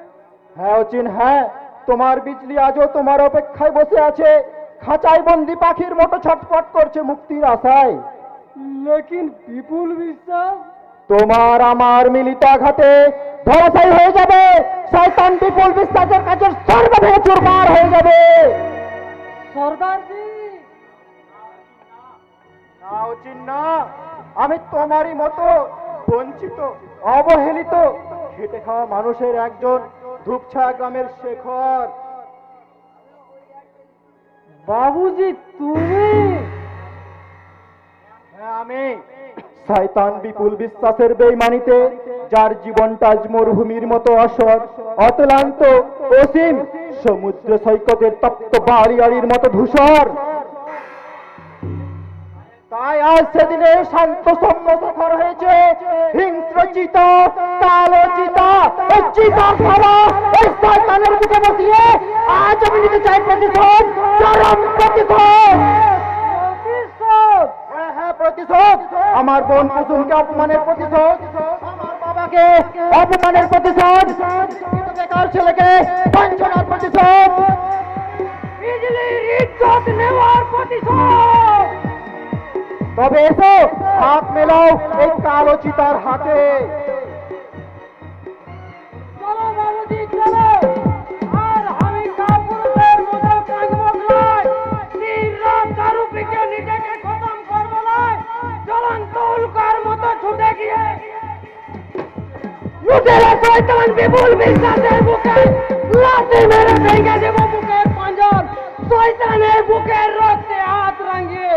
হ্যাঁ অচিন, হ্যাঁ, তোমার বিজলি আজও তোমার অপেক্ষায় বসে আছে, খাঁচায় বন্দি পাখির মতো ছটফট করছে মুক্তির আশায়। লেকিন বিপুল বিশ্বাস, তোমার আমার মিলিত আঘাতে ধরাশায়ী হয়ে যাবে, শয়তান বিপুল বিশ্বাসের কাছে সর্বভে চুরমার হয়ে যাবে। সর্দারজি, না অচিন না, আমি তোমারই মতো বঞ্চিত, অবহেলিত, খেটে খাওয়া মানুষের একজন, ধূপছায়া গ্রামের শেখর। বাবুজি তুমি? হ্যাঁ আমি, শয়তান বিপুল বিশ্বাসের বেইমানিতে যার জীবনটা আজ মরুভূমির মতো অসর, অতলান্ত, অসীম, সমুদ্র সৈকতের তপ্ত বাড়িয়াড়ির মতো ধূসর। তাই আজ সেদিনে শান্ত সৌম্য শেখর হয়েছে হিংস্র চিতা, কালো চিতা, এই চিতার খাওয়া এই শয়তানের বুকে বসিয়ে আজ আমি নিতে চাই প্রতিশোধ, চরম প্রতিশোধ। হ্যাঁ হ্যাঁ, প্রতিশোধ। আমার বোন কুসুমকে অপমানের প্রতিশোধ, আমার বাবাকে অপমানের প্রতিশোধ, শিক্ষিত বেকার ছেলেকে বঞ্চনার প্রতিশোধ, বিজলির ইজ্জত নেওয়ার প্রতিশোধ। তবে এসো, হাত মেলাও এই কালো চিতার হাতে। চলো বাবুজি চলো, আর আমি কাপুরুষের মতো কাঁদবো নয়, দিন রাত দারু পিকে নিজেকে খতম করবো নয়, জ্বলন্ত উল্কার মতো ছুটে গিয়ে লুটেরা শয়তান বিপুল বিশ্বাসের বুকে লাথি মেরে ভেঙে দেবো বুকের পাঁজর, শয়তানের বুকের রক্তে হাত রাঙিয়ে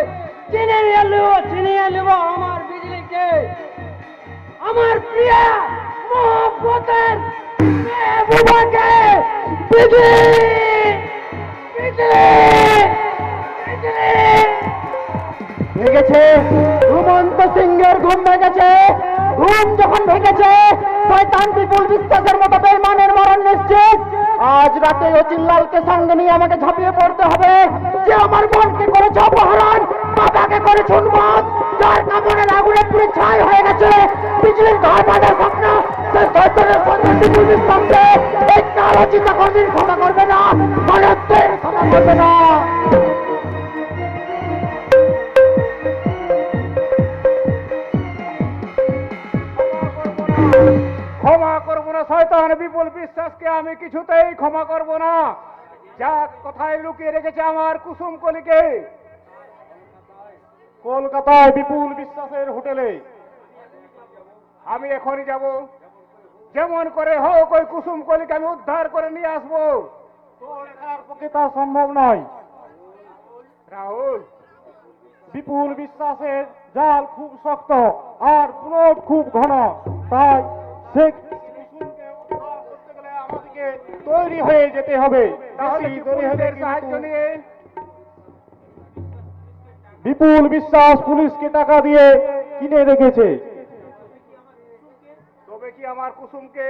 ছিনিয়ে নেব আমার বিজলিকে, আমার প্রিয়া মহব্বতের মেহবুবাকে। বিজলি, বিজলি, বিজলি। ভেঙেছে ঘুমন্ত সিংহের ঘুম ভেঙেছে, ঘুম যখন ভেঙেছে শয়তান বিপুল বিশ্বাসের মতো বেঈমানের মরণ নিশ্চিত। আজ রাতে অচিনলালকে সঙ্গে নিয়ে আমাকে ঝাঁপিয়ে পড়তে হবে, যে আমার বোনকে করেছে অপহরণ, বাবাকে করেছে উন্মাদ, যার কামড়ের আগুনে পুরো ছাই হয়ে গেছে বিজলির ঘর বাঁধার স্বপ্ন। সেই শয়তানের সন্তান বিপুল বিশ্বাসকে এই কালো চিন্তা কোনদিন ক্ষমা করবে না, মরণের ক্ষমা করবে না। ক্ষমা করবো না শয়তান বিপুল বিশ্বাসকে, আমি কিছুতেই ক্ষমা করব না। যা কোথায় লুকিয়ে রেখেছে আমার কুসুম কলিকে? কলকাতায় বিপুল বিশ্বাসের হোটেলে। আমি এখনই যাব, যেমন করে হোক ওই কুসুম কলিকে আমি উদ্ধার করে নিয়ে আসবো। তোর একার পক্ষে তা সম্ভব নয় রাহুল। বিপুল বিশ্বাসের জাল খুব শক্ত আর প্লট খুব ঘন, তাই সে কুসুমকে উদ্ধার করতে গেলে আমাদেরকে তৈরি হয়ে যেতে হবে। তাহলে পুলিশের সাহায্য নিয়ে বিপুল বিশ্বাস পুলিশকে টাকা দিয়ে কিনে রেখেছে। তবে কি আমার কুসুমকে?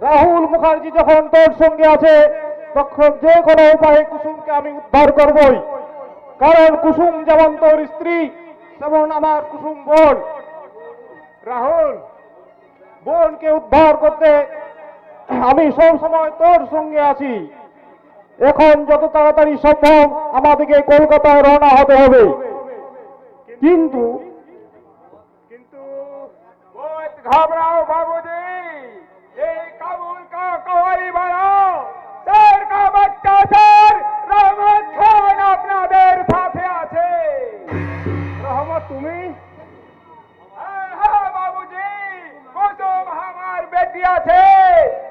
রাহুল মুখার্জি যখন তোর সঙ্গে আছে তখন যে কোনো উপায়ে কুসুমকে আমি উদ্ধার করবই, কারণ কুসুম যেমন তোর স্ত্রী তেমন আমার কুসুম বোন। রাহুল, বোনকে উদ্ধার করতে আমি সব সময় তোর সঙ্গে আছি। এখন যত তাড়াতাড়ি সম্ভব আমাদেরকে কলকাতায় রওনা হতে হবে। কিন্তু घबराओ बाबूजी, ये काबुल का कवारी बाड़ाओ, शेर का बच्चा शेर रहमत खान আপনাদের সাথে আছে। রহমত তুমি? হ্যাঁ বাবুজি, কুসুম আমার বেটি আছে,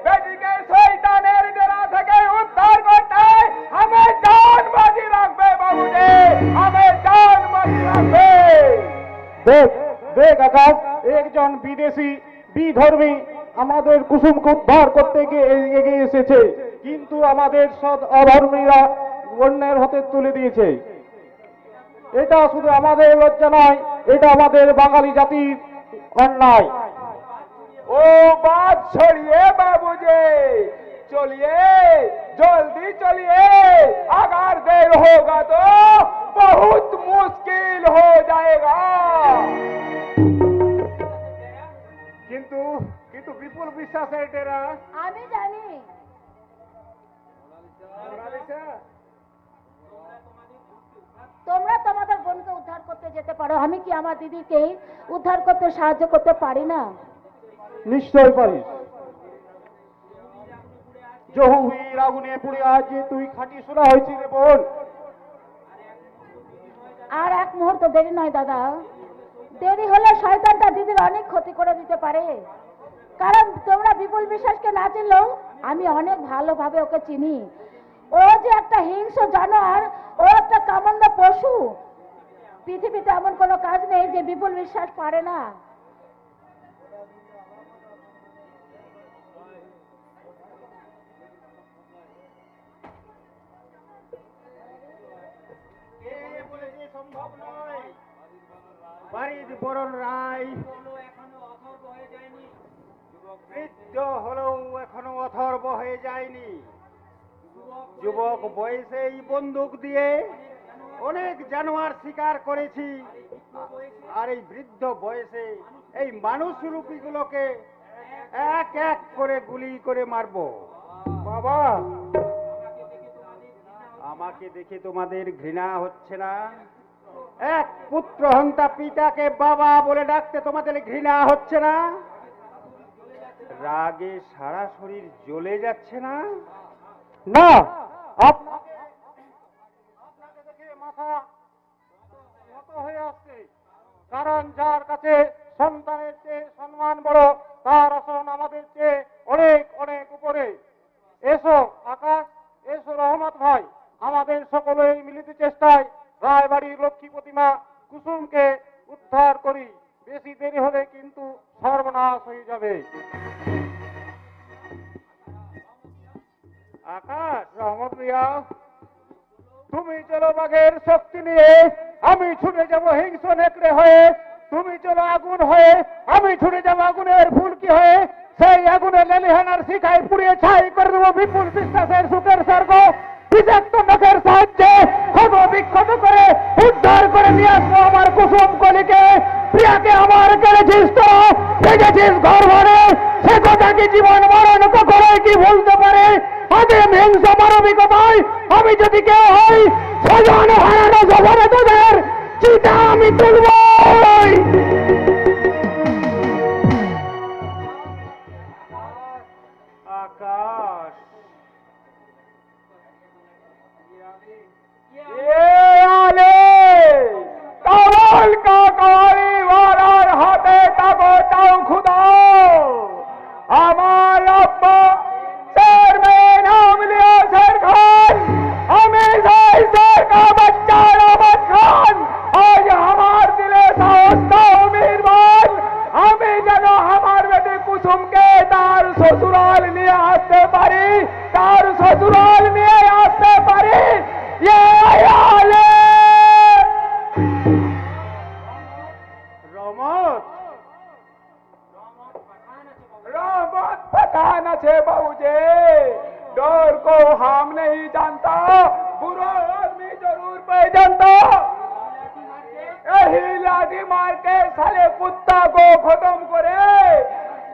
বেটিকে শয়তানের ডেরা থেকে উদ্ধার করতে আমি জান বাজি রাখবে বাবুজি, আমি জান বাজি রাখবে। দেখ দেখ আকাশ, একজন বিদেশি বিধর্মী আমাদের কুসুমকে উদ্ধার করতে গিয়ে এগিয়ে এসেছে, কিন্তু আমাদের সৎ অধর্মীরা অন্যের হাতে তুলে দিয়েছে। এটা শুধু আমাদের লজ্জা নয়, এটা আমাদের বাঙালি জাতির অন্যায়। ও বাত ছড়িয়ে বাবুজি, চলিए जल्दी चलिए, अगर देर होगा तो बहुत मुश्किल हो जाएगा। কিন্তু কিন্তু বিপুল বিশ্বাসের ডেরা। আমি জানি। মোনালিসা, তোমরা তোমাদের বোনকে উদ্ধার করতে যেতে পারো, আমি কি আমার দিদিকে উদ্ধার করতে সাহায্য করতে পারি না? নিশ্চয় পারিস। জহুবীর আগুনে পুড়ে আজ যে তুই খাঁটি সোনা হয়েছি রে বোন। আর এক মুহূর্ত দেরি নয় দাদা, দেরি হলে শয়তানটা দিদির অনেক ক্ষতি করে দিতে পারে। কারণ তোমরা বিপুল বিশ্বাসকে না চিনলেও আমি অনেক ভালোভাবে ওকে চিনি। ও যে একটা হিংস্র জানোয়ার, ও একটা কামন্দ পশু। পৃথিবীতে এমন কোনো কাজ নেই যে বিপুল বিশ্বাস পারে না। সম্ভব নয়। বাড়ির বরণ রায় বৃদ্ধ হলেও এখনো অথর্ব হয়ে যায়নি। যুবক বয়সেই বন্দুক দিয়ে অনেক জানোয়ার শিকার করেছি, আর এই বৃদ্ধ বয়সে এই মানুষ রূপীগুলোকে এক এক করে গুলি করে মারবো। বাবা, আমাকে দেখে তোমাদের ঘৃণা হচ্ছে না? এক পুত্র হন্তা পিতাকে বাবা বলে ডাকতে তোমাদের ঘৃণা হচ্ছে না? রাগে সারা শরীর জ্বলে যাচ্ছে না? না, আপনাকে দেখে মাথা নত হয়ে আসছে। কারণ যার কাছে সন্তানের চেয়ে সম্মান বড়, তার আসন আমাদের চেয়ে অনেক অনেক উপরে। এসো আকাশ, এসো রহমত ভাই, আমাদের সকলের মিলিত চেষ্টায় রায়বাড়ির লক্ষ্মী প্রতিমা কুসুমকে উদ্ধার করি। বেশি দেরি হলে কিন্তু সর্বনাশ হয়ে যাবে। আকাশ, রহমত মিয়া, তুমি চলো বাঘের শক্তি নিয়ে, আমি ছুটে যাব হিংস্র নেকড়ে হয়ে। তুমি চলো আগুন হয়ে, আমি ছুটে যাব আগুনের ফুলকি হয়ে। সেই আগুনে লেলিহানার শিখায় পুড়িয়ে ছাই করে দেবো বিপুল বিশ্বাসের সুখের স্বর্গ। বিষাক্ত নখের সাহায্যে ক্ষত বিক্ষত করে উদ্ধার করে নিয়ে আসবো আমার কুসুম কলিকে। প্রিয়াকে আমার কেড়েছিস তো, ভেজেছিস ঘর ভরে, সে কথা কি জীবন মরণ করে কি ভুলতে পারে? আদিম হিংস মানবিকতায় আমি যদি কেউ হই, স্বজন হারানো জবরে তোদের চিতা আমি তুলবই। আকাশ, कमल का कवाली वालार हाथे तको ताऊ खुदा हमार अब्बा शेर में नाम लिया शेर खान, हमेशा शेर का बच्चा रहमत खान। आज हमार दिले साहस का उम्मीदवार, हमें जनो हमार बेटी कुसुम के तार ससुराल लिए आस्ते पारी, तार ससुराल लिए आस्ते पारी। ये आयाले रहमत पठान छे बाबूजी, डर को हम नहीं जानता, बुरा आदमी जरूर पहचानता। यही लाठी मार के साले कुत्ता को खत्म करे,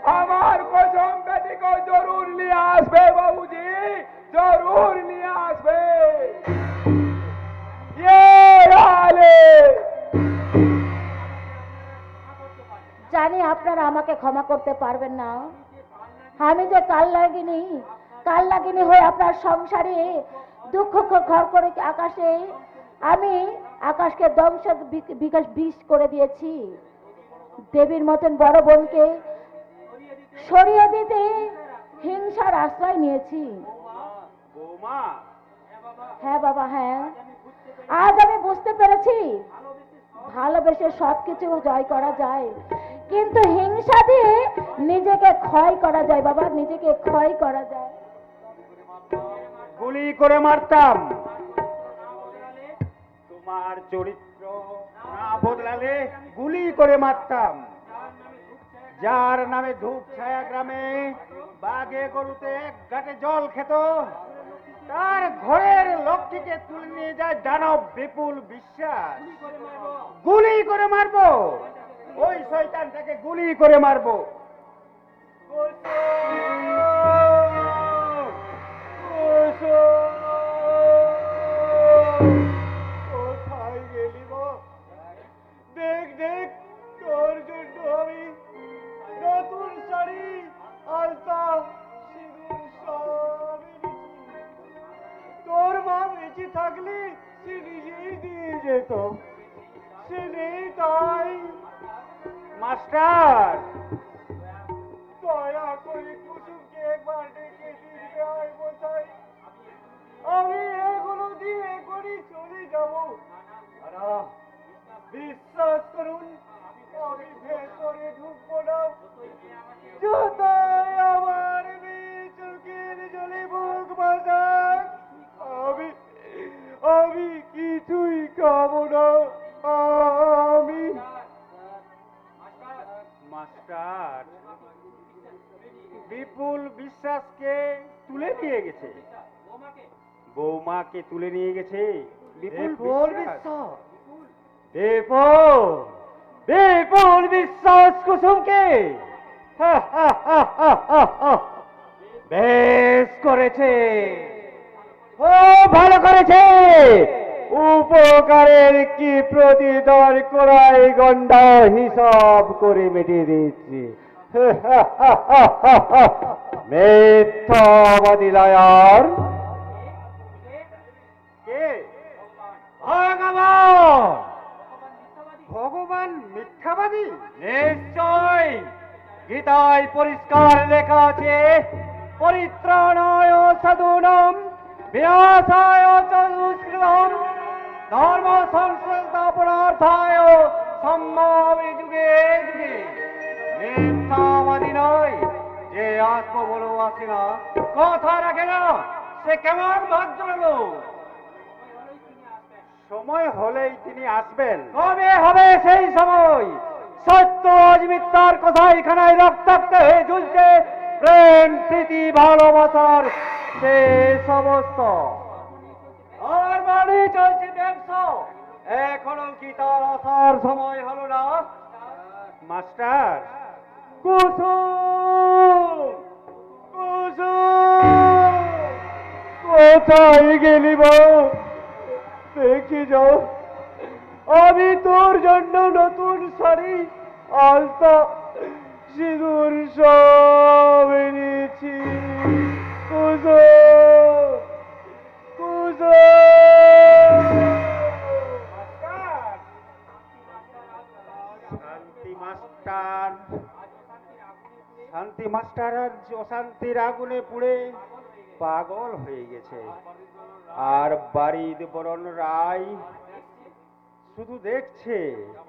हमार कसम बेटी को जरूर लिया आसबे बाबूजी, जरूर लिया आसबे। ये आले জানি আপনারা আমাকে ক্ষমা করতে পারবেন না। আমি যে কাল লাগিনি হয়ে আপনার সংসারে দুঃখ ঘর করে আমি আকাশকে ধ্বংস বিকাশ বিষ করে দিয়েছি। দেবীর মতন বড় বোনকে সরিয়ে দিতে হিংসার আশ্রয় নিয়েছি। বৌমা, হ্যাঁ বাবা, হ্যাঁ, আজ আমি বুঝতে পেরেছি ভালোবেসে সবকিছু জয় করা যায়, কিন্তু হিংসা দিয়ে নিজেকে ক্ষয় করা যায় বাবা, নিজেকে ক্ষয় করা যায়। গুলি করে মারতাম, তোমার চরিত্র না বদলালে গুলি করে মারতাম। যার নামে ধূপ ছায়া গ্রামে বাঘে গরুতে এক ঘাটে জল খেত, তার ঘরের লক্ষ্মীকে তুলে নিয়ে যায় দানব বিপুল বিশ্বাস। গুলি করে মারবো, ওই শয়তানটাকে গুলি করে মারবো। কোথায় গেলি মা? দেখ দেখ, তোর জন্য আমি নতুন শাড়ি, আলতা, সিঁদুর সব এনেছি। তোর মা বেঁচে থাকলে সে নিজেই দিয়ে যেত, সে নেই তাই। মাস্টার, দয়া করে কুসুমকে একবার ডেকে দিতে হয় বোঝাই। আমি এগুলো দিয়ে এখনই চলে যাব। বিশ্বাস করুন, আমি ভেতরে ঢুকবো না। যতই আমার মেয়ে চোখের জলে বুক বাজাক, আমি কিছুই খাবো না। আমি মাস্টার, বিপুল বিশ্বাসকে তুলে নিয়ে গেছে, বৌমাকে তুলে নিয়ে গেছে বিপুল বিশ্বাস। বিপুল বিশ্বাস কুসুমকে বেশ করেছে, ও ভালো করেছে। উপকারের কি প্রতিদান করাই গন্ডা হিসাব করে মিটিয়ে দিচ্ছি। মিথ্যাবাদী লায়ার। কে? ভগবান। ভগবান মিথ্যাবাদী? নিশ্চয়, গীতায় পরিষ্কার লেখা আছে, পরিত্রাণায় সাধুনাম বিনাশায় চ দুষ্কৃতম ধর্ম সংস্থাপনার্থায় সম্মাবি যুগে যুগে। মিথ্যাবাদী নয় যে আসবো বলো আসে না, কথা রাখে না, সে কেমন ভদ্রলোক। সময় হলেই তিনি আসবেন। কবে হবে সেই সময়? সত্য আজ মিথ্যার কথাই খানায় রক্তাক্ত হয়ে ঝুলছে, প্রেম প্রীতি ভালোবাসার সে সমস্ত। আর বাড়ি চলছে ব্যবসা, এখনো কি তার আসার সময় হলো না? মাস্টার, কুসুম, কুসুম, কোথায় গেলি বউ? দেখি যাও, আমি তোর জন্য নতুন শাড়ি, আলতা, সিঁদুর সব এনেছি। কুসুম, কুসুম। শান্তি মাস্টার, শান্তি মাস্টার আজ অশান্তির আগুনে পুড়ে পাগল হয়ে গেছে। আর বাড়ির বরণ রায় শুধু দেখছে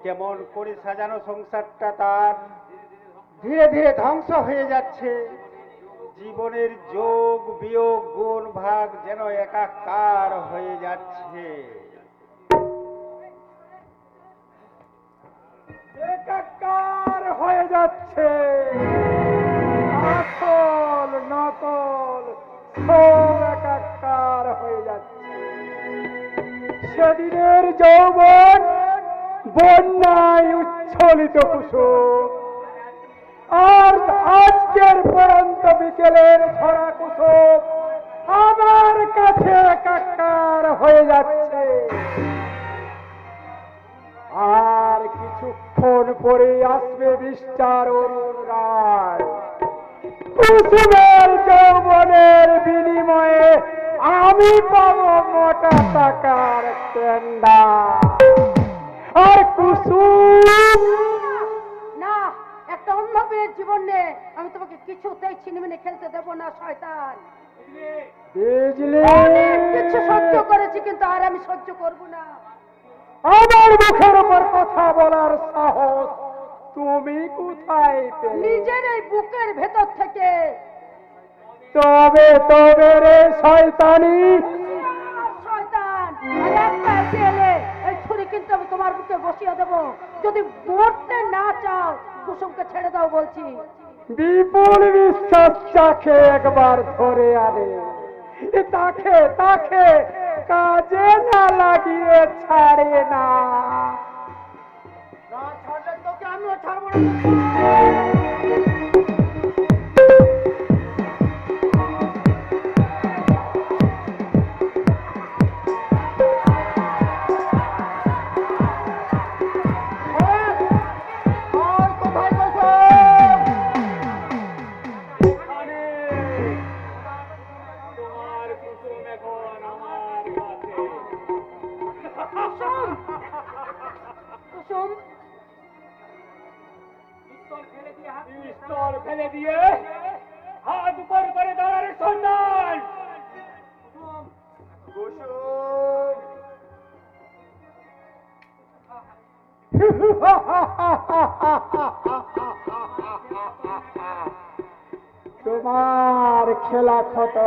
কেমন করে সাজানো সংসারটা তার ধীরে ধীরে ধ্বংস হয়ে যাচ্ছে। জীবনের যোগ বিয়োগ গুণ ভাগ যেন একাকার হয়ে যাচ্ছে, একাকার হয়ে যাচ্ছে। আসল নকল সব একাকার হয়ে যাচ্ছে। সেদিনের যৌবন বন্যায় উচ্ছলিত কুসুম, আর আজকের পরন্ত বিকেলের ছড়া কুসুম আমার কাছে একাকার হয়ে যাচ্ছে। আর কিছুক্ষণ পরে আসবে মিস্টার অরুণ রায়। কুসুমের যৌবনের বিনিময়ে আমি পাবো মোটা টাকার টেন্ডা। আর কুসুম না, একটা অন্য মেয়ের জীবন নিয়ে আমি তোমাকে কিছুতেই ছিনিমিনি খেলতে দেবো না শয়তান। বুঝলি? অনেক কিছু সহ্য করেছি, কিন্তু আর আমি সহ্য করব না। আমার মুখের উপর কথা বলার সাহস তুমি কোথায় পেলে? নিজের এই বুকের ভেতর থেকে। তবে তবে রে শয়তানি, শয়তান, আর একটা এলে এই ছুরি কিন্তু আমি তোমার বুকে বসিয়ে দেবো। যদি মরতে না চাও কুসুমকে ছেড়ে দাও বলছি। বিপুল বিশ্বাস চাকে একবার ধরে আনে, তাকে তাকে কাজে না লাগিয়ে ছাড়ে না। না ছাড়লে তোকে আমিও ছাড়বো না। পিস্তল ফেলে দিয়ে হাত উপর করে দাঁড়ারে সন্তান। তোমার খেলা খত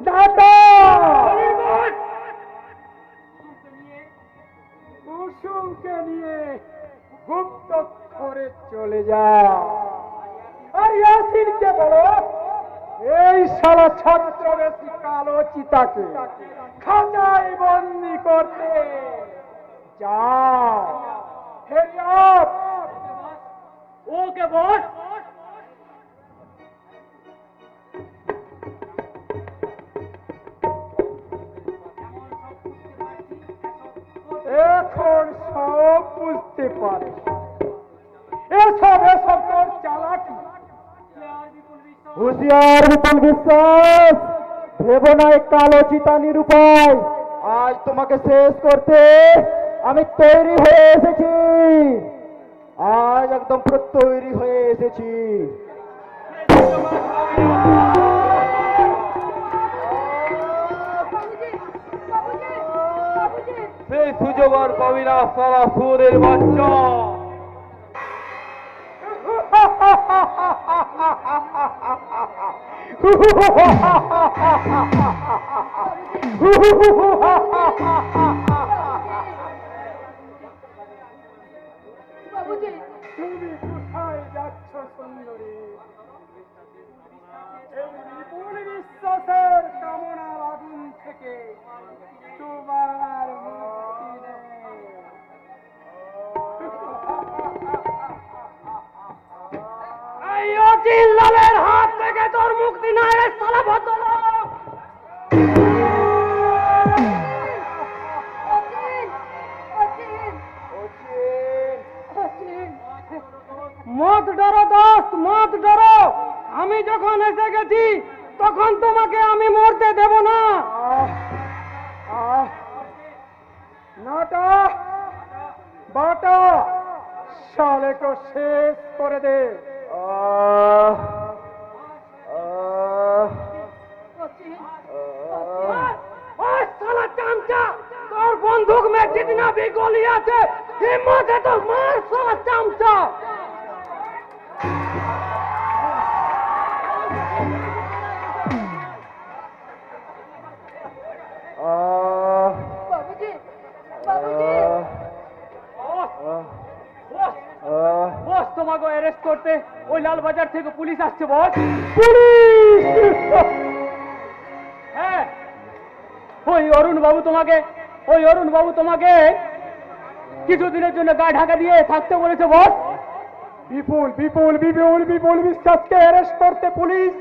দাদা কুসুমকে নিয়ে গুপ্ত করে চলে যা। আর ইয়াসিনকে বলো এই শালা ছত্রবেশী কালো চিতাকে খাঁচায় বন্দি করতে যাও। ওকে বস। এখন সব বুঝতে পারে। এসব এসব তোর চালাকি। হুঁশিয়ার বিপুল বিশ্বাস, ভেবো না এই কালো চিতা নিরুপায়। আজ তোমাকে শেষ করতে আমি তৈরি হয়ে এসেছি। আজ একদম পুরো তৈরি হয়ে এসেছি। সেই সুযোগ আর পাবি না সারা সুরের বাচ্চা। তুমি কোথায় যাচ্ছ সুন্দরী? এই বিপুল বিশ্বাসের কামনার আগুন থেকে তোমার মুক্তি নেই। এই অচিন লালের হাত থেকে তোর মুক্তি না রে সালা ভদ্র। মত ডরো দোস্ত, মত ডরো। আমি যখন এসে গেছি তখন তোমাকে আমি মরতে দেব না। नाटा बाटा साले को शेष कर दे। साला चमचा, तोर बंदूक में जितना भी गोली आछे हिम्मत है तो मार साला चमचा। বস তোমাকে অ্যারেস্ট করতে ওই লালবাজার থেকে পুলিশ আসছে বস। হ্যাঁ, ওই অরুণ বাবু তোমাকে কিছুদিনের জন্য গা ঢাকা দিয়ে থাকতে বলেছে বস। विपुल विपुल विपुल विपुल विश्वास के अरेस्ट करते पुलिस।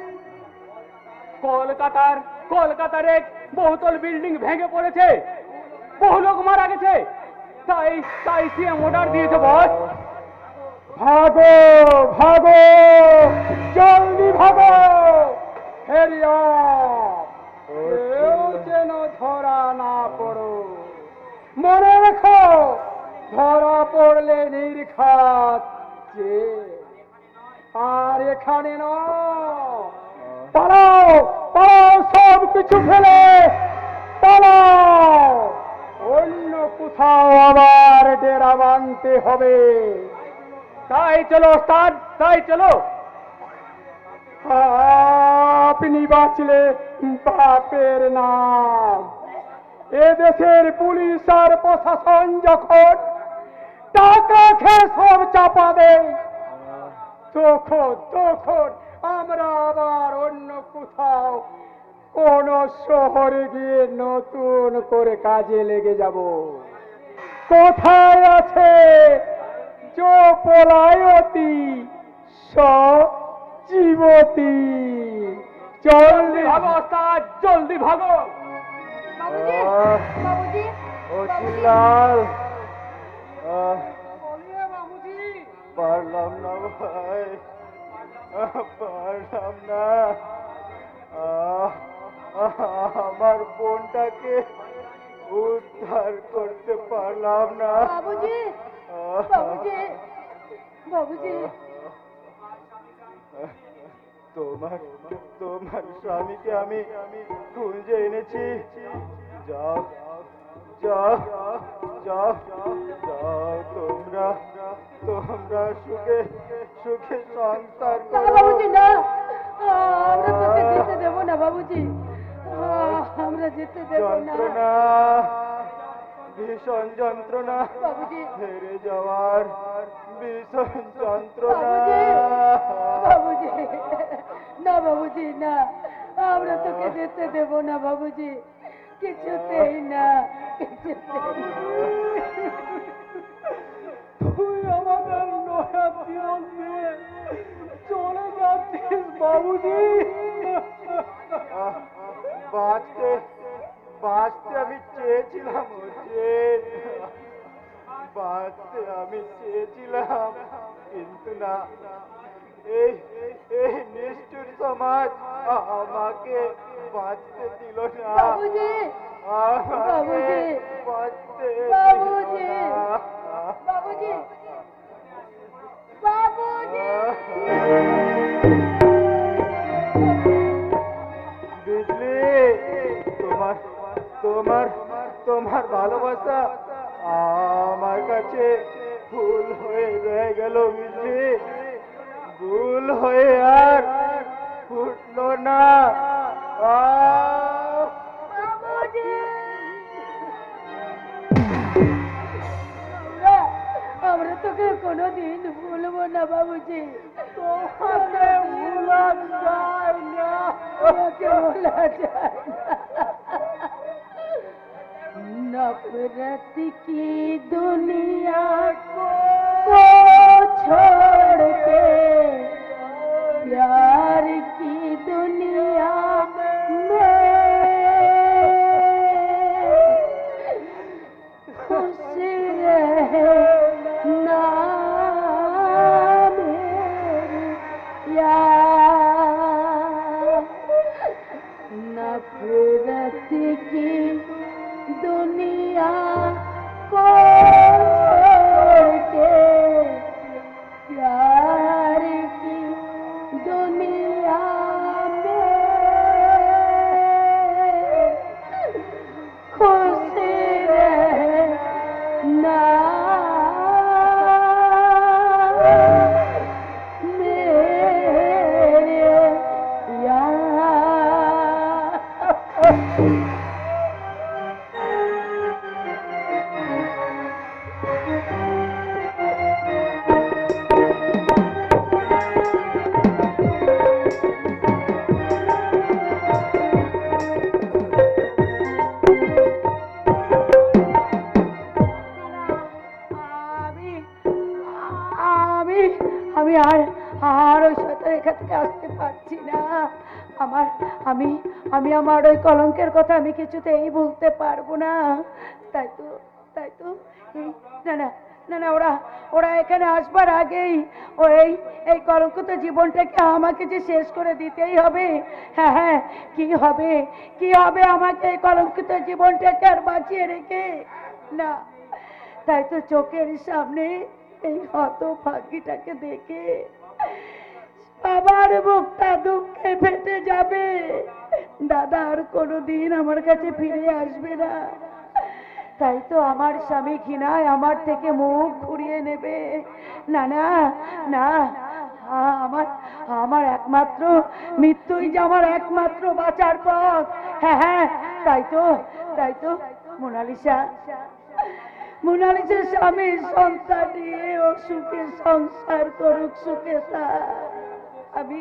কলকাতার এক বহুতল বিল্ডিং ভেঙে পড়েছে, বহু লোক মারা গেছে, তাই সিএম অর্ডার দিয়েছে বস। भागो भागो जल्दी भागो हेरिया जेन धरा ना पड़ो। मने रखो धरा पड़ले निर्घात আর এখানে না পালাও পালাও সব কিছু ফেলে পালাও অন্য কোথাও আবার ডেরা বাঁধতে হবে। তাই চলো ওস্তাদ, তাই চলো। আপনি বাঁচলে বাপের নাম। এদেশের পুলিশ আর প্রশাসন যখন টাকা খেয়ে সব চাপা দেয় তখন আমরা আবার অন্য কোথাও কোন শহরে গিয়ে নতুন করে কাজে লেগে যাব। কোথায় আছে जो পলায়তি সজীবতি। জলদি ভাগো ওস্তাদ, জলদি ভাগো। বাবুজি চিল্লাল পারলাম না ভাই, পারলাম না। আমার বোনটাকে উদ্ধার করতে পারলাম না। বাবুজি বাবুজি বাবুজি তোমার তোমার স্বামীকে আমি খুঁজে এনেছি। যাও যাও যাও যাও, তোমরা তোমরা সুখে সুখে সংসার না করো। বাবুজি না, আমরা তোকে যেতে দেবো না বাবুজি, আমরা যেতে দেবো না যন্ত্রণা, ভীষণ যন্ত্রণা, বাবুজি। হেরে যাওয়ার ভীষণ যন্ত্রণা। বাবুজি না বাবুজি না, আমরা তোকে যেতে দেবো না বাবুজি, কিছুতেই না, কিছুতেই না। তুই আমাদের নয়া জীবন দিয়ে চলে যাচ্ছিস বাবুজি। আহ, বাঁচতে বাঁচতে আমি চেয়েছিলাম হোসেন, বাঁচতে আমি চেয়েছিলাম, কিন্তু না, এই এই নিষ্ঠুর সমাজ আমাকে বাঁচতে দিল না, বাবুজি আমাকে বাবুজি, বাঁচতে বাবুজি, দিল না। বাবুজি, বাবুজি। বিজলি, তোমার তোমার তোমার ভালোবাসা আমার কাছে ভুল হয়ে রয়ে গেল বিজলি, ভুল হয়ে আর ফুটলো না। বাবুজি, আমরা তোকে কোনোদিন ভুলবো না বাবুজি, তোকে ভোলা যায় না। তোমাকে ভোলা যায় না। नफरत की दुनिया को छोड़ के प्यार की दुनिया में खुश रहना मेरे यार। नफरत की दुनिया को छोड़ के प्यार की दुनिया में खुश रहना मेरे यार। আমি আমি আমি আর আর ওই শতরেখা থেকে আসতে পারছি না। আমার আমি আমি আমার ওই কলঙ্কের কথা আমি কিছুতেই ভুলতে পারবো না। তাই তো এই না না না না, ওরা ওরা এখানে আসবার আগেই ওই এই কলঙ্কিত জীবনটাকে আমাকে যে শেষ করে দিতেই হবে। হ্যাঁ হ্যাঁ, কি হবে আমাকে এই কলঙ্কিত জীবনটাকে আর বাঁচিয়ে রেখে? না, তাই তো চোখের সামনে এই হতভাগীটাকে দেখে বাবার মুখটা দুঃখে ফেটে যাবে। দাদা আর কোনোদিন আমার কাছে ফিরে আসবে না। তাই তো আমার স্বামী ঘৃণায় আমার থেকে মুখ ঘুরিয়ে নেবে। না না না, আমার আমার একমাত্র মৃত্যুই যে আমার একমাত্র বাঁচার পথ। হ্যাঁ হ্যাঁ, তাই তো মোনালিসা স্বামীর সন্তান নিয়ে ও সুখে সংসার করুক, সুখে আমি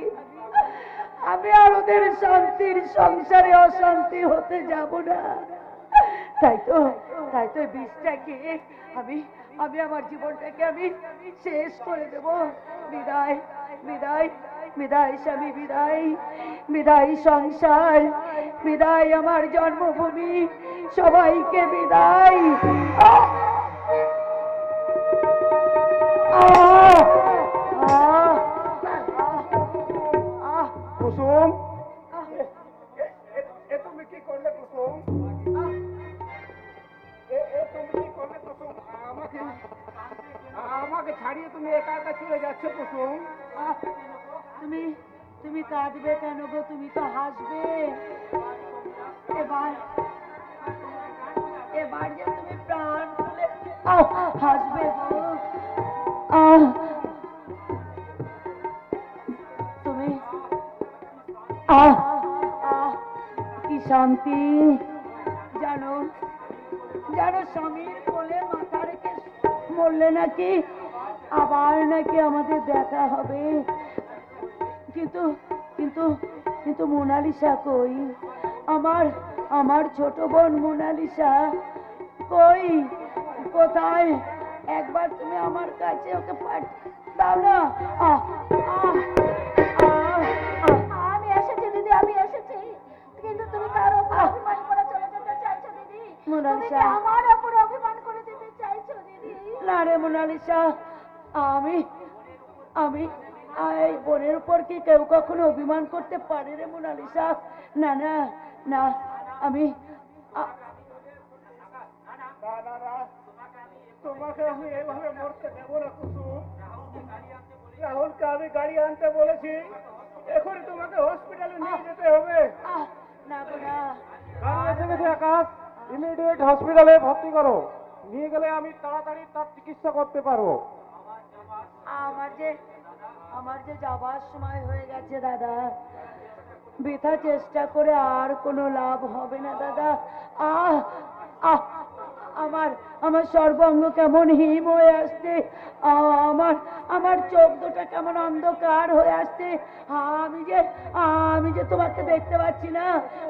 আমি আর ওদের শান্তির সংসারে অশান্তি হতে যাব না। তাই তো বিষটাকে আমি আমি আমার জীবনটাকে আমি শেষ করে দেব। বিদায় বিদায় বিদায় স্বামী, বিদায় বিদায় সংসার, বিদায় আমার জন্মভূমি, সবাইকে বিদায়। কুসুম, এ তুমি কি করলে কুসুম? তুমি কি করলে কুসুম? আমাকে ছাড়িয়ে তুমি একা একা চলে যাচ্ছ কুসুম। তুমি তুমি কাঁদবে কেন গো? তুমি তো হাসবে। এবার এবার যে তুমি প্রাণ খুলে হাসবে গো। তুমি কি শান্তি। জানো জানো স্বামীর কোলে মাথা রেখে মরলে নাকি আবার নাকি আমাদের দেখা হবে। কিন্তু কিন্তু কিন্তু মোনালিসা কই? আমার আমার ছোট বোন মোনালিসা কই? কোথায়? একবার তুমি আমার কাছে ওকে দাও না। আমি এসেছি দিদি, আমি এসেছি, কিন্তু তুমি তার উপর অভিমান করে চলে যেতে চাইছো দিদি। তুমি মোনালিসা। কি আমার উপর অভিমান করে যেতে চাইছো দিদি? না রে মোনালিসা, আমি আমি এই বোনের উপর কি কেউ কখনো অভিমান করতে পারে রে মোনালিসা? না না না, আমি তোমাকে আমি এভাবে মরতে দেবো না কুসুম। রাহুলকে আমি গাড়ি আনতে বলেছি, এখনই তোমাকে হসপিটালে নিয়ে যেতে হবে। না গো না। গাড়ি এসে গেছে আকাশ, ইমিডিয়েট হসপিটালে ভর্তি করো। নিয়ে গেলে আমি তাড়াতাড়ি তার চিকিৎসা করতে পারবো। আমার যে যাবার সময় হয়ে গেছে দাদা। বৃথা চেষ্টা করে আর কোনো লাভ হবে না দাদা। আহ আহ আমার আমার সর্বাঙ্গ কেমন হিম হয়ে আসছে। আমার আমার চোখ দুটো কেমন অন্ধকার হয়ে আসছে। আমি যে তোমাকে দেখতে পাচ্ছি না।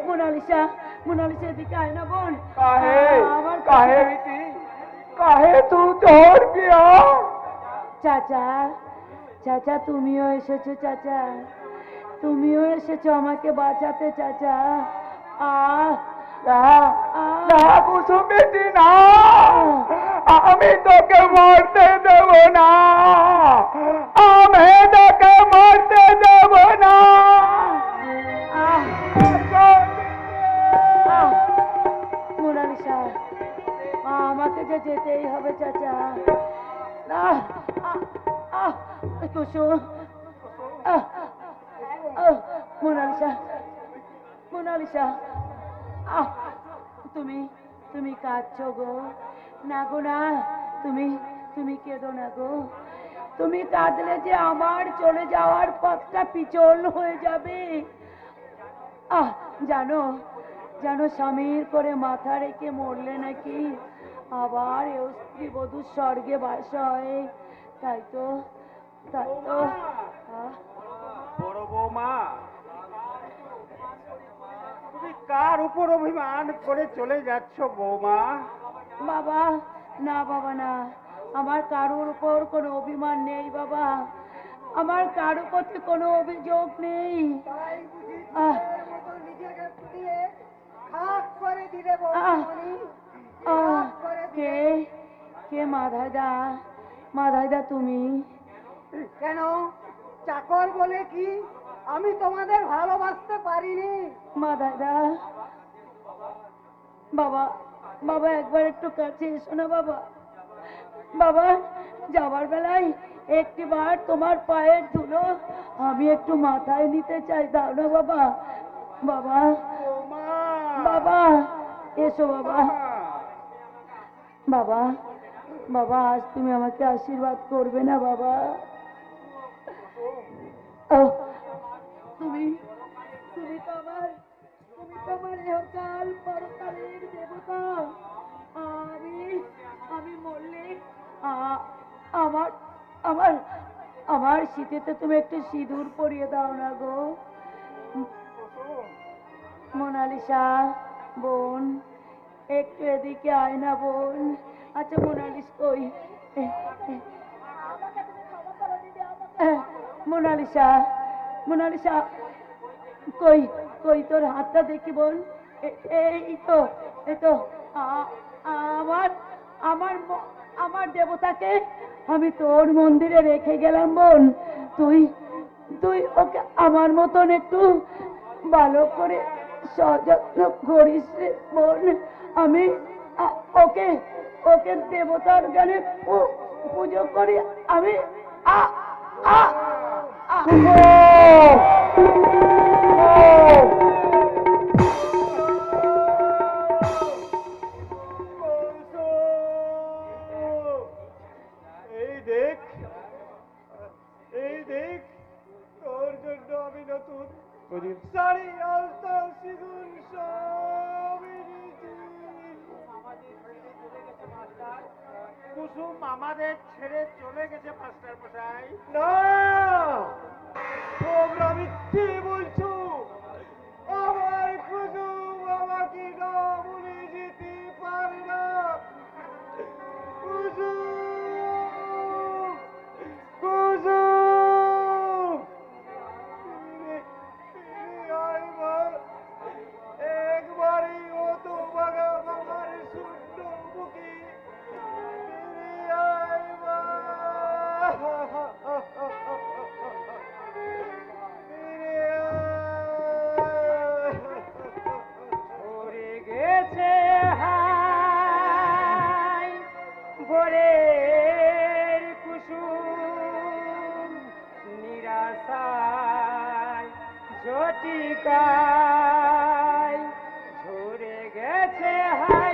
মোনালিসা, মোনালিসা এদিকে আয় না বোন। আমার কাহে বিটি, কাহে তু তোর পিয়া। চাচা, চাচা তুমিও এসেছো চাচা, তুমিও এসেছো আমাকে বাঁচাতে চাচা। না কুসুম বেটি না, আমি তোকে মরতে দেব না, আমি তোকে মরতে দেব না। মোনালিসা, আমাকে যে যেতেই হবে চাচা। কুসুম, মোনালিসা, মোনালিসা, তুমি তুমি কাঁদছো গো? না গো না, তুমি তুমি কেঁদো না গো। তুমি কাঁদলে যে আমার চলে যাওয়ার পথটা পিছল হয়ে যাবে। জানো জানো স্বামীর করে মাথা রেখে মরলে নাকি আবার এও স্ত্রী বধূর স্বর্গে বাস হয়। তাই তো বড় বৌমা, তুমি কার উপর অভিমান করে চলে যাচ্ছ বৌমা? বাবা না, বাবা না, আমার কারোর উপর কোনো অভিমান নেই বাবা। আমার কারোর প্রতি কোনো অভিযোগ নেই। নিজেকে পুড়িয়ে খাক করে দিলে বৌদি। কে কে মাধাইদা? মাধাইদা তুমি? কেন চাকর বলে কি আমি তোমাদের ভালোবাসতে পারিনি? মাধাইদা, বাবা বাবা একবার একটু কাছে এসো না বাবা। বাবা যাবার বেলায় একটি বার তোমার পায়ের ধুলো আমি একটু মাথায় নিতে চাই, দাও না বাবা। বাবা বাবা এসো বাবা। বাবা বাবা আজ তুমি আমাকে আশীর্বাদ করবে না বাবা? তুমি তুমি তো আমার ইহকাল পরকালের দেবতা। আমি মরলে আমার আমার আমার শীতেতে তুমি একটু সিঁদুর পরিয়ে দাও না গো। মোনালিসা বোন, একটু এদিকে আয় না বোন। আচ্ছা মোনালিস কই? মোনালিসা, মোনালিসা কই কই তোর হাতটা দেখি বোন। এই তো এই তো আমার আমার আমার দেবতাকে আমি তোর মন্দিরে রেখে গেলাম বোন। তুই তুই ওকে আমার মতন একটু ভালো করে সযত্ন করিস রে বোন। আমি ওকে ওকে দেবতার গানে পুজো করি। আমি শাড়ি আলতা সিঁদুর সব এনেছি। কুসুম আমাদের ছেড়ে চলে গেছে মাস্টার মশাই। না, তোমরা মিথ্যে বলছো। আমার কুসুম আমাকে না বলে যেতে পারে না। কুসুম, কুসুম, একবারই ও তো বাঘা বাবার শূন্য মুখী। গেছে হাই ভোরের কুসুম নিরাশায় ঝটিকায় ঝরে গেছে হাই